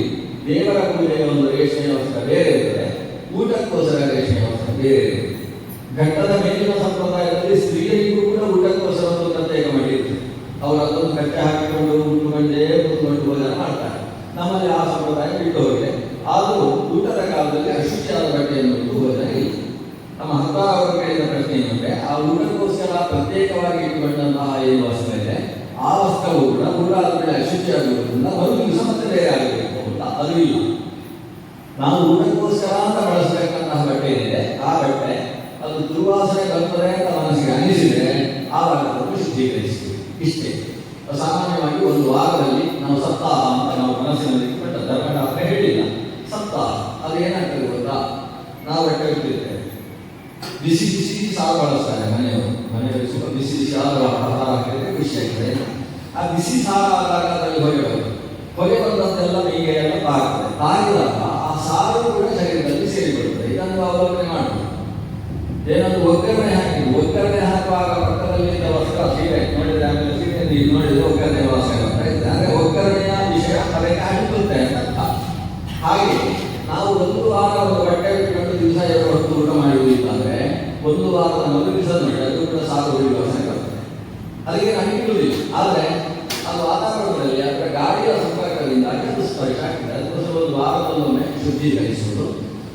ದೇವರ ಪೂಜೆಯ ಒಂದು ರೇಷ್ಮೆಯ ವಸ್ತ್ರ ಬೇರೆ ಇರ್ತದೆ, ಊಟಕ್ಕೋಸ್ಕರ ರೇಷ್ಮೆಯ ವಸ್ತ್ರ ಬೇರೆ ಇರ್ತದೆ. ಘಟ್ಟದ ಮೇಲಿನ ಸಂಪ್ರದಾಯದಲ್ಲಿ ಸ್ತ್ರೀಯರಿಗೂ ಕೂಡ ಊಟಕ್ಕೋಸ್ಕರ ಒಂದು ಪ್ರತ್ಯೇಕ ಮಾಡಿರ್ತದೆ. ಅವರು ಅದನ್ನು ಕಟ್ಟೆ ಹಾಕಿಕೊಂಡು ಉಟ್ಟುಕೊಂಡೇ ಕೂತ್ಕೊಂಡು ಭೋಜನ ಮಾಡ್ತಾರೆ. ನಮ್ಮಲ್ಲಿ ಆ ಸಂಪ್ರದಾಯ ಬಿಟ್ಟು ಹೋಗಿದೆ. ಆದರೂ ಊಟದ ಕಾಲದಲ್ಲಿ ಅಶುಚಿಯಾದ ಬಟ್ಟೆಯನ್ನು ಭೋಜನ ಇಲ್ಲ. ನಮ್ಮ ಹಬ್ಬ ಅವರು ಕೇಳಿದ ಪ್ರಶ್ನೆ ಏನಂದ್ರೆ, ಆ ಊಟಕ್ಕೋಸ್ಕರ ಪ್ರತ್ಯೇಕವಾಗಿ ಇಟ್ಟುಕೊಂಡಂತಹ ಏನು ವಸ್ತ್ರ ಇದೆ ಆ ವಸ್ತ್ರವು ಕೂಡ ಅಶುಚಿಯಾಗಿರುವುದರಿಂದ ಒಂದು ದಿವಸ ಮತ್ತೆ ಬೇರೆ ಆಗಬೇಕು ಅಂತ ಅದು ಇಲ್ಲ. ನಾವು ಊಟಕ್ಕೋಸ್ಕರ ಅಂತ ಬಳಸಬೇಕಂತಹ ಬಟ್ಟೆ ಏನಿದೆ ಆ ಬಟ್ಟೆ ಅದು ದುರ್ವಾಸನೆ ಬರ್ತದೆ ಅಂತ ಮನಸ್ಸಿಗೆ ಅನಿಸಿದರೆ ಆವಾಗ ಅದನ್ನು ಶುದ್ಧೀಕರಿಸ್ತೀವಿ. ಇಷ್ಟೇ. ಸಾಮಾನ್ಯವಾಗಿ ಒಂದು ವಾರದಲ್ಲಿ ನಾವು ಸಪ್ತಾಹ ಅಂತ ನಾವು ಮನಸ್ಸಿನಲ್ಲಿ ಇಟ್ಬಿಟ್ಟ ಧರ್ಮಶಾಸ್ತ್ರ ಹೇಳಿಲ್ಲ. ಸಪ್ತಾಹ ಅದು ಏನಾಗ್ತದೆ ಗೊತ್ತಾ, ನಾವು ಬಟ್ಟೆ ಇಟ್ಟಿರ್ತೇವೆ, ಬಿಸಿ ಬಿಸಿ ಸಾರು ಬಳಸ್ತಾರೆ ಮನೆಯವರು ಸ್ವಲ್ಪ ಬಿಸಿ ಬಿಸಿ ಆಹಾರ ಹಾಕಿದ್ರೆ ಖುಷಿ ಆಗ್ತದೆ. ಆ ಬಿಸಿ ಸಾರು ಆದಾಗ ಅದರಲ್ಲಿ ಹೊಗೆ ಬಂದಂತೆಲ್ಲ ಮೈಗೆ ಎಲ್ಲ ತಾಗ್ತದೆ. ತಾಗಿದಾಗ ಆ ಸಾರು ಕೂಡ ಶರೀರದಲ್ಲಿ ಸೇರಿಕೊಳ್ಳುತ್ತದೆ. ಇದನ್ನು ಅವಲೋಕನೆ ಮಾಡಬಹುದು. ಏನಾದ್ರು ಒಗ್ಗರಣೆ ಹಾಕುವಾಗ ಪಕ್ಕದಲ್ಲಿದ್ದ ವಸ್ತ್ರ ಸೀರೆ ನೋಡಿದ್ರೆ ಆಮೇಲೆ ಸೀರೆ ನೀರು ನೋಡಿದ್ರೆ ಒಗ್ಗರಣೆ ವಾಸನೆ ಬರ್ತಾ ಇದೆ. ಅಂದ್ರೆ ಒಗ್ಗರಣೆಯ ವಿಷಯ ತಲೆಗೆ ಹಾಕುತ್ತೆ ಅಂತ. ಹಾಗೆ ನಾವು ಒಂದು ವಾರ ಒಂದು ಬಟ್ಟೆ ಬಿಟ್ಟು ದಿವಸ 2 ಹೊತ್ತು ಊಟ ಮಾಡುವುದಿಲ್ಲ. ಒಂದು ವಾರದ ಮೊದಲು ದಿವಸ ನೋಡಿ ಅದು ಕೂಡ ಸಾರು ಹುಳಿ ವಾಸನೆ ಬರ್ತದೆ. ಅದಕ್ಕೆ ಅಂಟಿಕೊಳ್ಳುವುದಿಲ್ಲ. ಆದರೆ ಅದು ವಾತಾವರಣದಲ್ಲಿ ಅದರ ಗಾಳಿಯ ಸಂಪರ್ಕದಿಂದಾಗಿ ಅದು ಸ್ಪರ್ಶ ಆಗ್ತದೆ. ಅದಕ್ಕೋಸ್ಕರ ಒಂದು ವಾರದಲ್ಲೊಮ್ಮೆ ಶುದ್ಧೀಕರಿಸುವುದು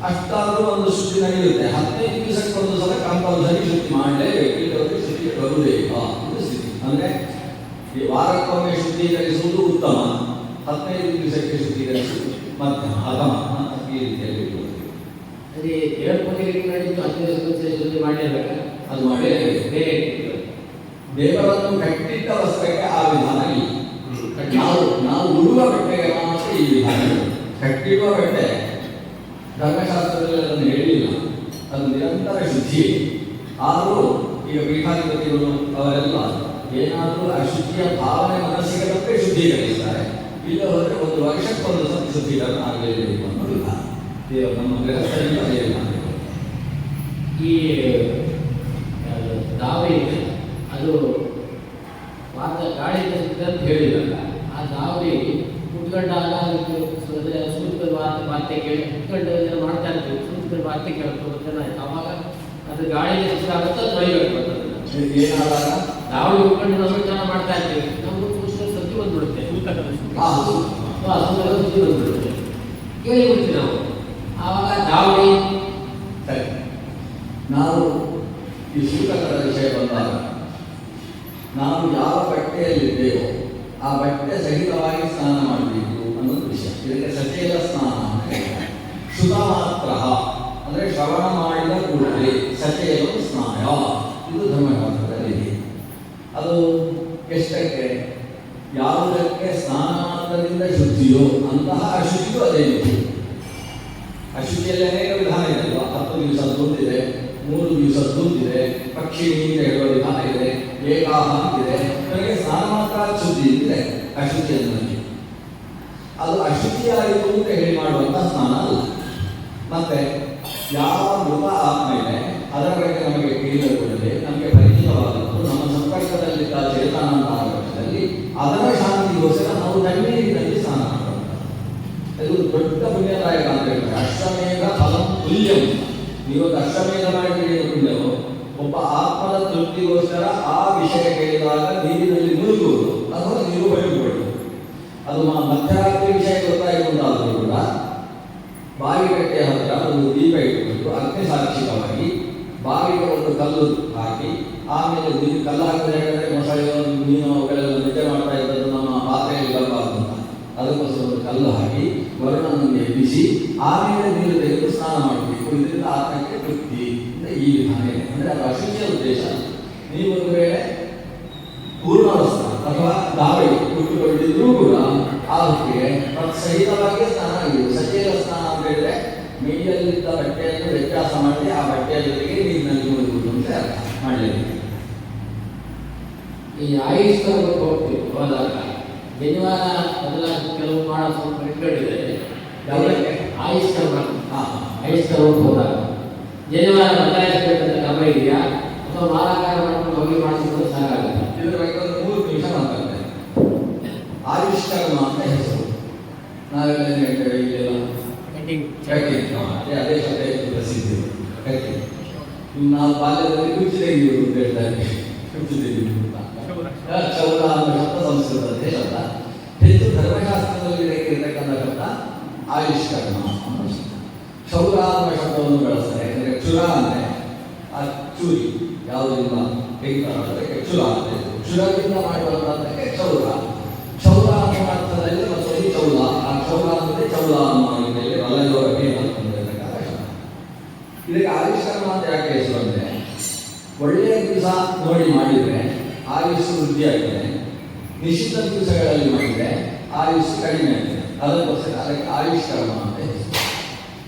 ಅಷ್ಟಾದರೂ ಒಂದು ಶುದ್ಧಿ ನಡೆಯುತ್ತೆ. 15 ದಿವಸಕ್ಕೊಂದು ಸಲ ಕಂಪಲ್ಸರಿ ಶುದ್ಧಿ ಮಾಡಲೇಬೇಕು, ಇಲ್ಲವರಿಗೆ ಶುದ್ಧಿ ಬರುವುದೇ ಇಲ್ಲ. ಇದು ಸ್ಥಿತಿ. ಅಂದರೆ ಈ ವಾರಕ್ಕೊಮ್ಮೆ ಶುದ್ಧೀಕರಿಸುವುದು ಉತ್ತಮ, 15 ದಿವಸಕ್ಕೆ ಶುದ್ಧೀಕರಿಸುವುದು ಮಧ್ಯಮ ಅಧಮ ಈ ರೀತಿಯಲ್ಲಿ ಅದೇ ನಡೀತು 15 ದಿವಸ ಶುದ್ಧಿ ಮಾಡಲೇಬೇಕು. ಅದು ಮಾಡಲೇಬೇಕು. ಬೇರೆ ದೇವರನ್ನು ಕಟ್ಟಿಟ್ಟ ವಸ್ತ್ರಕ್ಕೆ ಆ ವಿಧಾನ ಇಲ್ಲ. ನಾವು ಉಡುವ ಬಟ್ಟೆಗೆ ಮಾತ್ರ ಈ ವಿಧಾನ. ಕಟ್ಟಿಡುವ ಬಟ್ಟೆ ಧರ್ಮಶಾಸ್ತ್ರದಲ್ಲಿ ಅದನ್ನು ಹೇಳಿಲ್ಲ. ಅದು ನಿರಂತರ ಶುದ್ಧಿ. ಆದರೂ ಈಗ ಪೀಠಾಧಿಪತಿಗಳು ಅವರೆಲ್ಲ ಏನಾದರೂ ಅಶುದ್ಧಿಯ ಭಾವನೆ ಮನಸ್ಸಿಗೆ ತಪ್ಪೇ ಶುದ್ಧೀಕರಿಸ್ತಾರೆ. ಇಲ್ಲ ಹೋದರೆ ಒಂದು ವರ್ಷಕ್ಕೊಂದು ಸಲ ಶುದ್ಧೀಕರಣ ಆಗಲೇಬೇಕು ಅನ್ನೋ ವಿಧಾನ. ದೇವರು ನಮ್ಮ ಗೃಹಸ್ಥರಿಂದ ಅದೇ ವಿಧಾನ. ಈ ದಾವೆ ಇದೆ, ಅದು ಗಾಳಿಯಿಂದ ಸಿಗ್ತದೆ ಅಂತ ಹೇಳಿದಾಗ ಆ ದಾವೆ ಕುತ್ಕೊಂಡಾಗ ಅದಕ್ಕೆ ಸೂತ್ರದ ವಾರ್ತೆ ಕೇಳಿ ಕುತ್ಕೊಂಡು ಮಾಡ್ತಾ ಇರ್ತೀವಿ. ಸೂತ್ರದ ವಾರ್ತೆ ಕೇಳ್ಕೊಂಡು ಚೆನ್ನಾಗಿ ಅವಾಗ ಅದು ಗಾಳಿಗೆ ಸಿಕ್ಕಾಗುತ್ತೆ, ತೊಳಿಬೇಕು ಬರ್ತದೆ. ಏನಾದಾಗ ದಾವಳಿ ಉಟ್ಕೊಂಡು ನಾವು ಚೆನ್ನಾಗಿ ಮಾಡ್ತಾ ಇರ್ತೀವಿ, ನಮ್ಗೆ ಸೂತ್ರ ಸತ್ಯ ಬಂದ್ಬಿಡುತ್ತೆ. ಸುದ್ದಿ ಬಂದ್ಬಿಡುತ್ತೆ, ಕೇಳಿಬಿಡ್ತೀವಿ ನಾವು. ಆವಾಗ ದಾವಳಿ ನಾವು ಈ ಸೂತಕದ ವಿಷಯ ಬಂದಾಗ ನಾವು ಯಾವ ಬಟ್ಟೆಯಲ್ಲಿದ್ದೇವೋ ಆ ಬಟ್ಟೆ ಸಹಿತವಾಗಿ ಸ್ನಾನ ಮಾಡಬೇಕು ಅನ್ನೋದು ವಿಷಯ. ಇದಕ್ಕೆ ಸಚೇಲ ಸ್ನಾನ ಅಂತ ಹೇಳ್ತಾರೆ. ಶುದ್ಧ ಮಾತ್ರ ಅಂದರೆ ಶ್ರವಣ ಮಾಡಿದ ಕೂಡಲೇ ಸಚೇಲ ಸ್ನಾನ, ಇದು ಧರ್ಮಶಾಸ್ತ್ರದಲ್ಲಿ. ಅದು ಎಷ್ಟಕ್ಕೆ ಯಾವುದಕ್ಕೆ ಸ್ನಾನ ಮಾತ್ರದಿಂದ ಶುದ್ಧಿಯೋ ಅಂತಹ ಅಶುದ್ಧಿಯೂ ಅದೇ ರೀತಿ. ಅಶುದ್ಧಿಯಲ್ಲಿ ಅನೇಕ ವಿಧಾನ ಇದೆ ಅಲ್ವಾ. 10 ದಿವಸದ್ದುಂತಿದೆ, 3 ದಿವಸದ್ದುಂತಿದೆ, ಪಕ್ಷಿ ಅಂತ ಹೇಳುವ ವಿಧಾನ ಇದೆ, ಏಕಾಹ ಅಂತಿದೆ. ನನಗೆ ಸ್ನಾನ ಮಾತ್ರ ಶುದ್ಧಿ ಇದೆ, ಅಶುದ್ಧಿ ಅನ್ನೋದು ಅದು ಅಶುದ್ಧಿಯಾಯಿತು ಅಂತ ಹೇಳಿ ಮಾಡುವಂತಹ ಸ್ನಾನ ಅಲ್ಲ. ಮತ್ತೆ ಯಾವ ಮೃತ ಆತ್ಮ ಇದೆ ಅದರ ಬಗ್ಗೆ ನಮಗೆ ತಿಳಿದ ಕೂಡಲೇ ನಮಗೆ ಪರಿಚಿತವಾದದ್ದು ನಮ್ಮ ಸಂಪರ್ಕದಲ್ಲಿದ್ದ ಚೇತನಾಂತ ಪಕ್ಷದಲ್ಲಿ ಅದರ ಶಾಂತಿಗೋಸ್ಕರ ನಾವು ತಣ್ಣೀರಿನಲ್ಲಿ ಸ್ನಾನ ಮಾಡುವಂಥ ಇದು ದೊಡ್ಡ ಪುಣ್ಯದಾಯಕ ಅಂತ ಹೇಳ್ತಾರೆ. ಅಶ್ವಮೇಧ ಫಲಂ ತುಲ್ಯಂ. ನೀವೊಂದು ಅಶ್ವಮೇಧ ಮಾಡಿದ್ರೆ ಪುಣ್ಯವು ಒಬ್ಬ ಆತ್ಮದ ತೃಪ್ತಿಗೋಸ್ಕರ ಆ ವಿಷಯ ಕೇಳಿದಾಗ ನೀರಿನಲ್ಲಿ ಮುಳುಗುವುದು ಅಥವಾ ನೀರು ಬಯಲುಕೊಳ್ಳುವುದು. ಅದು ಮಧ್ಯರಾತ್ರಿ ವಿಷಯ ಗೊತ್ತಾಗುವುದಾದರೂ ಕೂಡ ಬಾವಿಕಟ್ಟೆಯ ಹತ್ತಿರ ಒಂದು ದೀಪ ಇಟ್ಟುಕೊಂಡು ಅಗ್ನಿ ಸಾಕ್ಷಿಕವಾಗಿ ಬಾವಿಗೆ ಒಂದು ಕಲ್ಲು ಹಾಕಿ ಆಮೇಲೆ ಕಲ್ಲು ಹಾಕಿದ್ರೆ ಮೊಸಳೆಯೋ ಮೀನು ಅವುಗಳೆಲ್ಲ ನಿದ್ದೆ ಮಾಡ್ತಾ ಇದ್ದದ್ದು ನಮ್ಮ ಪಾತ್ರೆಯಲ್ಲಿ ಬರಬಾರ್ದು ಅಂತ ಅದಕ್ಕೋಸ್ಕರ ಒಂದು ಕಲ್ಲು ಹಾಕಿ ವರುಣನನ್ನು ಎಬ್ಬಿಸಿ ಆಮೇಲೆ ನೀರು ತೆಗೆದು ಸ್ನಾನ ಮಾಡಬೇಕು. ಇದರಿಂದ ಆತ್ಮಕ್ಕೆ ತೃಪ್ತಿ ಅಂತ ಈ ವಿಧಾನ ಇದೆ. ಅಂದರೆ ಅದು ಅಶುಚಿಯ ಉದ್ದೇಶ. ನೀವು ಒಂದು ವೇಳೆ ಪೂರ್ಣ ವಸ್ತ್ರ ಅಥವಾ ದಾವೆ ಉಟ್ಟುಕೊಂಡಿದ್ರೂ ಕೂಡ ಆ ಹೊತ್ತಿಗೆ ಸಹಿತವಾಗಿ ಸ್ನಾನ ಆಗಿದೆ. ಸಚೇಲ ಸ್ನಾನ ಅಂತ ಹೇಳಿದ್ರೆ ಮೈಯಲ್ಲಿದ್ದ ಬಟ್ಟೆಯನ್ನು ವ್ಯತ್ಯಾಸ ಮಾಡಿ ಆ ಬಟ್ಟೆಯ ಜೊತೆಗೆ ನೀರಿನಲ್ಲಿ ಮುಳುಗುವುದು ಅಂತ ಅರ್ಥ ಮಾಡಲೇಬೇಕು. ಈ ಆಯುಷ್ಕರ್ಮಕ್ಕೆ ಹೋಗ್ತೀವಿ, ಹೋದಾಗ ಜನಿವಾರ ಬದಲಾಗಿ ಕೆಲವು ಮಾಡೋ ಸ್ವಲ್ಪ ಇಟ್ಕೊಂಡಿದ್ದಾರೆ. ಆಯುಷ್ಕರ್ಮ ಆಯುಷ್ಕರ್ಮಕ್ಕೆ ಹೋದಾಗ ಜನಿವಾರ ಬದಲಾಯಿಸಬೇಕಂತ ಕ್ರಮ ಇದೆಯಾ ಅಥವಾ ಮಾರಾಕಾರ ಮಾಡ್ಕೊಂಡು ಹೋಗಿ ಮಾಡಿಸಿದ್ರೆ ಸಾಕಾಗುತ್ತೆ? ಇದರ ಬಗ್ಗೆ ಒಂದು 3 ನಿಮಿಷ ಮಾತಾಡ್ತೇನೆ. ಆಯುಷ್ಕರ್ಮ ಅಂತ ಹೆಸರು. ನಾವೆಲ್ಲ ಹೇಳ್ತೇವೆ ಇದೆಲ್ಲ ಅದೇ ಶಬ್ದ ಹೆಚ್ಚು ಪ್ರಸಿದ್ಧಿ. ನಾವು ಬಾಲ್ಯದಲ್ಲಿ ಕುಚ್ಚು ತೆಗೆಯುವುದು ಅಂತ ಹೇಳ್ತಾರೆ. ಕುಚ್ಚು ತೆಗೆಯುವುದು ಕ್ಷೌರ ಅನ್ನೋ ಶಬ್ದ ಸಂಸ್ಕೃತದ ಶಬ್ದ. ಹೆಚ್ಚು ಧರ್ಮಶಾಸ್ತ್ರದಲ್ಲಿ ಇರತಕ್ಕಂಥ ಶಬ್ದ ಆಯುಷ್ಕರ್ಮ ಅನ್ನೋ ಶಬ್ದ. ಕ್ಷೌರ ಅನ್ನೋ ಶಬ್ದವನ್ನು ಬಳಸ್ತಾರೆ. ಯಾಕಂದರೆ ಕ್ಷುರ ಅಂದರೆ ಆ ಚೂರಿ ಯಾವುದರಿಂದ ತೆಗಿತಾರೋ ಅದಕ್ಕೆ ಕ್ಷುರ ಅಂತ. ಕ್ಷುರದಿಂದ ಮಾಡುವಂಥದ್ದಕ್ಕೆ ಕ್ಷೌರ. ಕ್ಷೌರ ಅನ್ನೋ ಅರ್ಥ ಚೌಲ ಅನ್ನೋ ರೀತಿಯಲ್ಲಿ ಬಲಯೋಗಕ್ಕೆ ತಂದಿರತಕ್ಕಂಥ ಶಬ್ದ. ಇದಕ್ಕೆ ಆಯುಷ್ಕರ್ಮ ಅಂತ ಯಾಕೆ ಹೆಸರು ಅಂದರೆ ಒಳ್ಳೆಯ ದಿವಸ ನೋಡಿ ಮಾಡಿದರೆ ಆಯುಷ್ ವೃದ್ಧಿ ಆಗ್ತದೆ, ನಿಶ್ಚಿತ ದಿವಸಗಳಲ್ಲಿ ಮಾಡಿದರೆ ಆಯುಷ್ ಕಡಿಮೆ ಆಗ್ತದೆ. ಅದಕ್ಕೋಸ್ಕರ ಅದಕ್ಕೆ ಆಯುಷ್ಕರ್ಮ ಅಂತ ಹೆಸರು.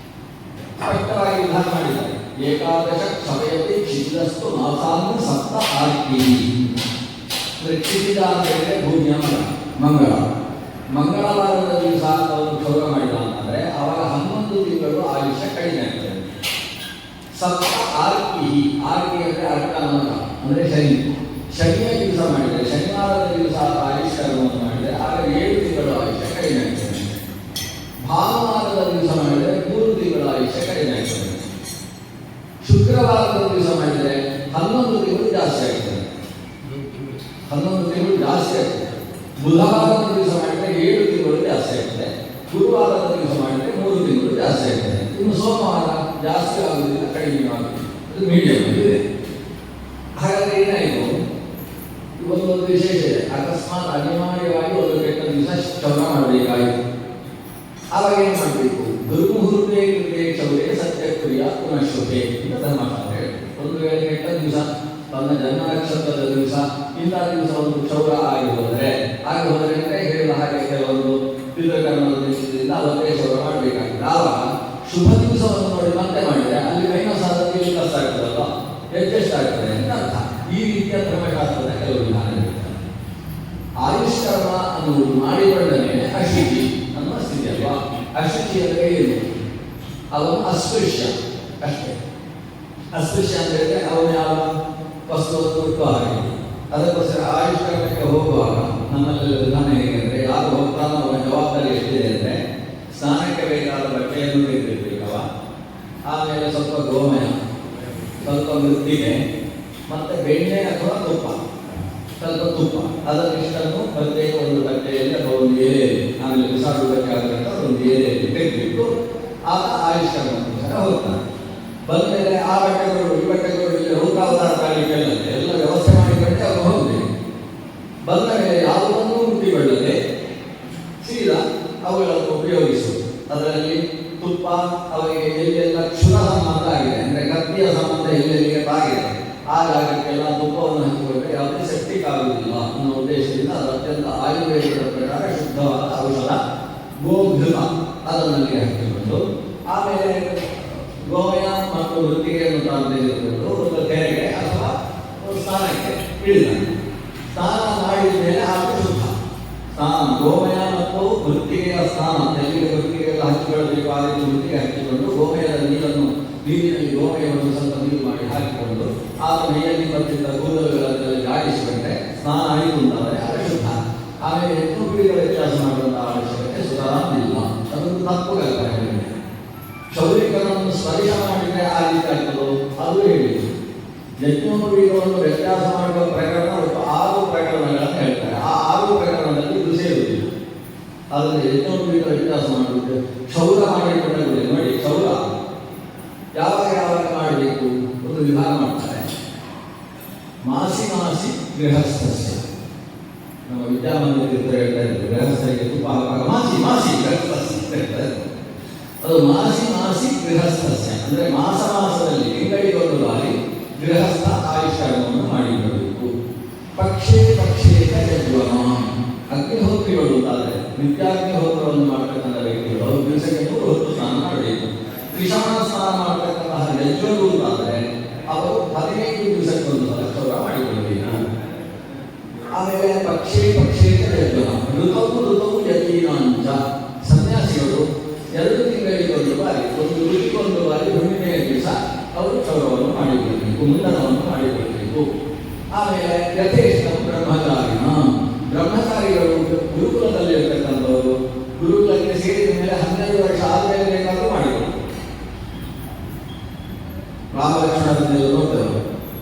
ಸ್ಪಷ್ಟವಾಗಿ ವಿಧಾನ ಮಾಡಿದ್ದಾರೆ. ಏಕಾದಶ ಕ್ಷಮಯತೆ ಕ್ಷಿತಿದಸ್ತು ಮಾಸಾಂಗ ಸಪ್ತ ಆರ್ತಿ. ಕ್ಷಿತಿದ ಅಂತ ಹೇಳಿದ್ರೆ ಭೂಮಿಯ ಮಂಗಳ. ಮಂಗಳವಾರದ ದಿವಸ ಅವನು ಕ್ಷೌರ ಮಾಡಿದ ಅಂತಂದ್ರೆ ಅವಾಗ 11 ತಿಂಗಳು ಆಯುಷ್ಯ ಕಡಿಮೆ ಆಗ್ತದೆ. ಸಪ್ತ ಆರ್ಕಿ, ಆರ್ಕಿ ಅಂದರೆ ಅರ್ಕ ನಮಕ ಅಂದರೆ ಶನಿ. ಶನಿಯ ದಿವಸ ಮಾಡಿದರೆ, ಶನಿವಾರದ ದಿವಸ ಆಯುಷ್ಕರ್ಮವನ್ನು ಮಾಡಿದರೆ ಆಗ 7 ತಿಂಗಳು ಆಯುಷ್ಯ ಕಡಿಮೆ ಆಗ್ತದೆ. ಭಾನುವಾರದ ದಿವಸ ಮಾಡಿದರೆ 3 ತಿಂಗಳು ಆಯುಷ್ಯ ಕಡಿಮೆ ಆಗ್ತದೆ. ಶುಕ್ರವಾರದ ದಿವಸ ಮಾಡಿದರೆ 11 ತಿಂಗಳು ಜಾಸ್ತಿ ಆಗ್ತದೆ. 11 ತಿಂಗಳು ಜಾಸ್ತಿ ಆಗ್ತದೆ. ಬುಧವಾರದ ದಿವಸ ಮಾಡಿದರೆ 7 ತಿಂಗಳು ಜಾಸ್ತಿ ಆಗ್ತದೆ. ಗುರುವಾರದ ದಿವಸ ಮಾಡಿದರೆ 3 ತಿಂಗಳು ಜಾಸ್ತಿ ಆಗ್ತದೆ. ಇನ್ನು ಸೋಮವಾರ ಜಾಸ್ತಿ ಆಗುವುದಿಲ್ಲ, ಕಡಿಮೆ ಆಗುವುದಿಲ್ಲ, ಅದು ಮೀಡಿಯಂ ಇದೆ. ಹಾಗಾದ್ರೆ ಏನಾಯಿತು, ಇವತ್ತೊಂದು ವಿಶೇಷ ಇದೆ. ಅಕಸ್ಮಾತ್ ಅನಿವಾರ್ಯವಾಗಿ ಒಂದು ಕೆಟ್ಟ ದಿವಸ ಕ್ಷೌರ ಮಾಡಬೇಕಾಯಿತು. ಆವಾಗ ಏನು ಮಾಡಬೇಕು? ದುರ್ಮುಹೂರ್ತೆ ಕೃತೆ ಕ್ಷೌರೇ ಸತ್ಯಕ್ರಿಯ ಪುನಃಶ್ರುತೆ ಅಂತ ಧರ್ಮಶಾಸ್ತ್ರ ಹೇಳಿ. ಒಂದು ವೇಳೆ ಕೆಟ್ಟ ದಿವಸ, ತನ್ನ ಜನ್ಮ ನಕ್ಷತ್ರದ ದಿವಸ, ಇಂಥ ದಿವಸ ಒಂದು ಕ್ಷೌರ ಆಗಿ ಹೋದರೆ ಅಂದರೆ ಹೇಳಿದ ಹಾಗೆ ಕೆಲವೊಂದು ಪಿತೃಕರ್ಮದ ದಿವಸದಿಂದ ಅವತ್ತೇ ಕ್ಷೌರ ಮಾಡಬೇಕಾಗ್ತದೆ. ಆವಾಗ ಶುಭ ದಿವಸವನ್ನು ನೋಡಿ ಮತ್ತೆ ಮಾಡಿದರೆ ಅಲ್ಲಿ ಮೈನಸ್ ಆದಕ್ಕೆ ಪ್ಲಸ್ ಆಗ್ತದಲ್ಲ, ಅಡ್ಜಸ್ಟ್ ಆಗ್ತದೆ ಅಂತ ಅರ್ಥ. ಈ ರೀತಿಯ ಧರ್ಮಶಾಸ್ತ್ರದ ಕೆಲವು ವಿಧಾನಗಳಿವೆ. ಆಯುಷ್ಕರ್ಮ ಅನ್ನುವುದು ಮಾಡಿಕೊಂಡ ಮೇಲೆ ಅಶುಚಿ ಅನ್ನುವ ಸ್ಥಿತಿ ಅಲ್ವಾ. ಅಶುಚಿ ಅಂದರೆ ಏನು? ಅವನು ಅಸ್ಪೃಶ್ಯ ಅಷ್ಟೇ. ಅಸ್ಪೃಶ್ಯ ಅಂತ ಹೇಳಿದ್ರೆ ಅವನು ಯಾವ ವಸ್ತುವನ್ನು ಹುಟ್ಟು ಹಾಗೆ. ಅದಕ್ಕೋಸ್ಕರ ಆಯುಷ್ಕರ್ಮಕ್ಕೆ ಹೋಗುವಾಗ ನಮ್ಮಲ್ಲಿ ವಿಧಾನ ಹೇಗೆಂದರೆ, ಯಾರು ಹೋಗ್ತಾನೋ ಅವನ ಜವಾಬ್ದಾರಿ ಎಷ್ಟಿದೆ ಅಂದರೆ ಸ್ನಾನಕ್ಕೆ ಬೇಕಾದ ಬಟ್ಟೆಯನ್ನು ತೆಗೆದಿರ್ಬೇಕವ, ಆಮೇಲೆ ಸ್ವಲ್ಪ ಗೋಮಯ, ಸ್ವಲ್ಪ ಮೃತ್ತಿಗೆ, ಮತ್ತು ಬೆಣ್ಣೆ ಅಥವಾ ತುಪ್ಪ, ಸ್ವಲ್ಪ ತುಪ್ಪ, ಅದನ್ನಿಷ್ಟನ್ನು ಪ್ರತ್ಯೇಕ ಒಂದು ಬಟ್ಟೆಯಲ್ಲಿ ಅಥವಾ ಒಂದು ಎಲೆಯಲ್ಲಿ, ಆಮೇಲೆ ಬಿಸಾಡುವುದಕ್ಕೆ ಆಗಬೇಕ ಒಂದು ಎಲೆಯಲ್ಲಿ ತೆಗೆದಿಟ್ಟು ಆಗ ಆಯುಷ್ಕರ್ಮಕ್ಕೋಸ್ಕರ ಹೋಗ್ತಾನೆ. ಬಂದಮೇಲೆ ಆ ಬಟ್ಟೆಗಳು ಈ ಬಟ್ಟೆಗಳು ಇಲ್ಲಿ ರೂಪಾವತಾರ ಕಾಲಿಗೆಲ್ಲ ಎಲ್ಲ ವ್ಯವಸ್ಥೆ ಮಾಡಿಕೊಂಡೆ ಅವರು ಹೋಗಬೇಕು. ಬಂದ ಮೇಲೆ ಯಾವುದನ್ನೂ ಮುಟ್ಟಿಕೊಳ್ಳದೆ ಸೀದಾ ಅವುಗಳನ್ನು ಉಪಯೋಗಿಸುವುದು. ಅದರಲ್ಲಿ ತುಪ್ಪ ಅವರಿಗೆ ಎಲ್ಲೆಲ್ಲ ಕ್ಷುರ ಸಂಬಂಧ ಆಗಿದೆ ಅಂದರೆ ಕತ್ತಿಯ ಸಂಬಂಧ ಎಲ್ಲೆಲ್ಲಿಗೆ ತಾಗಿದೆ ಆ ಜಾಗಕ್ಕೆಲ್ಲ ತುಪ್ಪವನ್ನು ಹಂಚಿಕೊಂಡ್ರೆ ಯಾವುದೇ ಸೆಪ್ಟಿಕ್ ಆಗುವುದಿಲ್ಲ ಅನ್ನೋ ಉದ್ದೇಶದಿಂದ ಅದು ಅತ್ಯಂತ ಆಯುರ್ವೇದದ ಪ್ರಕಾರ ಶುದ್ಧವಾದ ಔಷಧ ಗೋಘೃತ ಅದರಲ್ಲಿ ಹಾಕಿಕೊಂಡು, ಆಮೇಲೆ ಗೋಮಯ ಮತ್ತು ವೃತ್ತಿಗೆಯನ್ನು ತೆಗೆದುಕೊಂಡು ಒಂದು ಕೆರೆಗೆ ಅಥವಾ ಒಂದು ಸ್ನಾನಕ್ಕೆ ಇಳಿದಾನೆ. ಸ್ನಾನ ಮಾಡಿದ ಮೇಲೆ ಅದು ಶುದ್ಧ ಸ್ನಾನ. ಗೋಮಯ ಮತ್ತು ವೃತ್ತಿಗೆಯ ಸ್ನಾನ, ಎಲ್ಲಿಗೆ ವೃತ್ತಿಗೆಲ್ಲ ಹಚ್ಚಿಕೊಳ್ಳಬೇಕು ಆ ರೀತಿ ವೃತ್ತಿಗೆ ಹಚ್ಚಿಕೊಂಡು ಗೋಮಯದ ನೀರಿನಲ್ಲಿ ಗೋಮಯವನ್ನು ಸ್ವಲ್ಪ ನೀರು ಮಾಡಿ ಹಾಕಿಕೊಂಡು ಆ ಮೈಯಲ್ಲಿ ಬರ್ತಿದ್ದ ಕೂದಲುಗಳನ್ನೆಲ್ಲ ಜಾಡಿಸಿಕೊಂಡ್ರೆ ಸ್ನಾನ ಆಯಿತು ಅಂತಾದರೆ ಅದು ಶುದ್ಧ. ಆಮೇಲೆ ಹೆಣ್ಣುಗುಡಿಗಳ ವ್ಯತ್ಯಾಸ ಮಾಡುವಂಥ ಅವಶ್ಯಕತೆ ಸುಧಾರಿಲ್ಲ. ಅದೊಂದು ತಪ್ಪು ಕಲ್ಪನೆ. ಕ್ಷೌರಿಕರನ್ನು ಸ್ಪರ್ಶ ಮಾಡಿದರೆ ಆ ರೀತಿ ಆಗ್ತದೋ ಅದು ಹೇಳಿದ್ರು. ಯಜ್ಞೋಪವೀತವನ್ನು ವ್ಯತ್ಯಾಸ ಮಾಡುವ ಪ್ರಕರಣ ಒಟ್ಟು 6 ಪ್ರಕರಣಗಳನ್ನು ಹೇಳ್ತಾರೆ. ಆ 6 ಪ್ರಕರಣದಲ್ಲಿ ಇದು ಸೇರುವುದಿಲ್ಲ. ಆದರೆ ಯಜ್ಞೋಪವೀತ ವ್ಯತ್ಯಾಸ ಮಾಡುವುದು ಕ್ಷೌರ ಮಾಡಿಕೊಂಡಾಗ ನೋಡಿ, ಕ್ಷೌರ ಯಾವಾಗ ಯಾವಾಗ ಮಾಡಬೇಕು ಒಂದು ವಿಧಾನ ಮಾಡ್ತಾರೆ. ಮಾಸಿ ಮಾಸಿ ಗೃಹಸ್ಥಸ್ಯ, ನಮ್ಮ ವಿದ್ಯಾಮಂದಿರ ಹೇಳ್ತಾ ಇದ್ದಾರೆ, ಗೃಹಸ್ಥರಿಗೆ ತುಪ್ಪ ಹಾಕುವಾಗ ಮಾಸಿ ಮಾಸಿ ಗೃಹಸ್ಥಸ್ಯ ಹೇಳ್ತಾರೆ. ಅದು ಮಾಸಿ ಮಾಸಿ ಗೃಹಸ್ಥಸ್ಯ ಅಂದರೆ ಮಾಸ ಮಾಸದಲ್ಲಿ ತಿಂಗಳಿಗೊಂದು ಬಾರಿ ಗೃಹಸ್ಥ ಆಯುಷ್ಕರ್ಮವನ್ನು ಮಾಡಿಕೊಳ್ಳಬೇಕು. ಪಕ್ಷೇ ಪಕ್ಷೇತ ಯಜ್ವನ, ಅಗ್ನಿಹೋತ್ರಿಗಳು ಅಂತಾದರೆ ನಿತ್ಯಾಗ್ನಿಹೋತ್ರವನ್ನು ಮಾಡತಕ್ಕಂಥ ವ್ಯಕ್ತಿಗಳು ಅವರು ದಿವಸಕ್ಕೆ 3 ಹೊತ್ತು ಸ್ನಾನ ಮಾಡಬೇಕು. ತ್ರಿಶಾನ ಸ್ನಾನ ಮಾಡತಕ್ಕಂತಹ ಯಜ್ವರು ಅಂತಾದರೆ ಅವರು 15 ದಿವಸಕ್ಕೊಂದು ಸಲ ಕ್ಷೌರ ಮಾಡಿಕೊಳ್ಳಬೇಕು. ಆಮೇಲೆ ಪಕ್ಷೇ ಪಕ್ಷೇತ ಯಜ್ವನ, ಋತವು ಯತೀನಾಂಚ, ಸನ್ಯಾಸಿಗಳು 2 ತಿಂಗಳಿಗೊಂದು ಬಾರಿ, ಒಂದು ಋತುಗೊಂದು ಬಾರಿ ಹುಣ್ಣಿಮೆಯ ದಿವಸ ಅವರು ಕ್ಷೌರವನ್ನು ಮಾಡಿಕೊಳ್ಳಬೇಕು, ಮುಂದನವನ್ನು ಮಾಡಿಕೊಳ್ಳಬೇಕು. ಆಮೇಲೆ ಯಥೇಷ್ಟ ಬ್ರಹ್ಮಚಾರಿನ, ಬ್ರಹ್ಮಚಾರಿಗಳು ಗುರುಕುಲದಲ್ಲಿರ್ತಕ್ಕಂಥವರು ಗುರುಕುಲಕ್ಕೆ ಸೇರಿದ ಮೇಲೆ 12 ವರ್ಷ ಆದಮೇಲೆ ಬೇಕಾದರೂ ಮಾಡಿಕೊಳ್ಳಬೇಕು. ರಾಮಲಕ್ಷ್ಮಣರನ್ನೆಲ್ಲ ನೋಡ್ತೇವೆ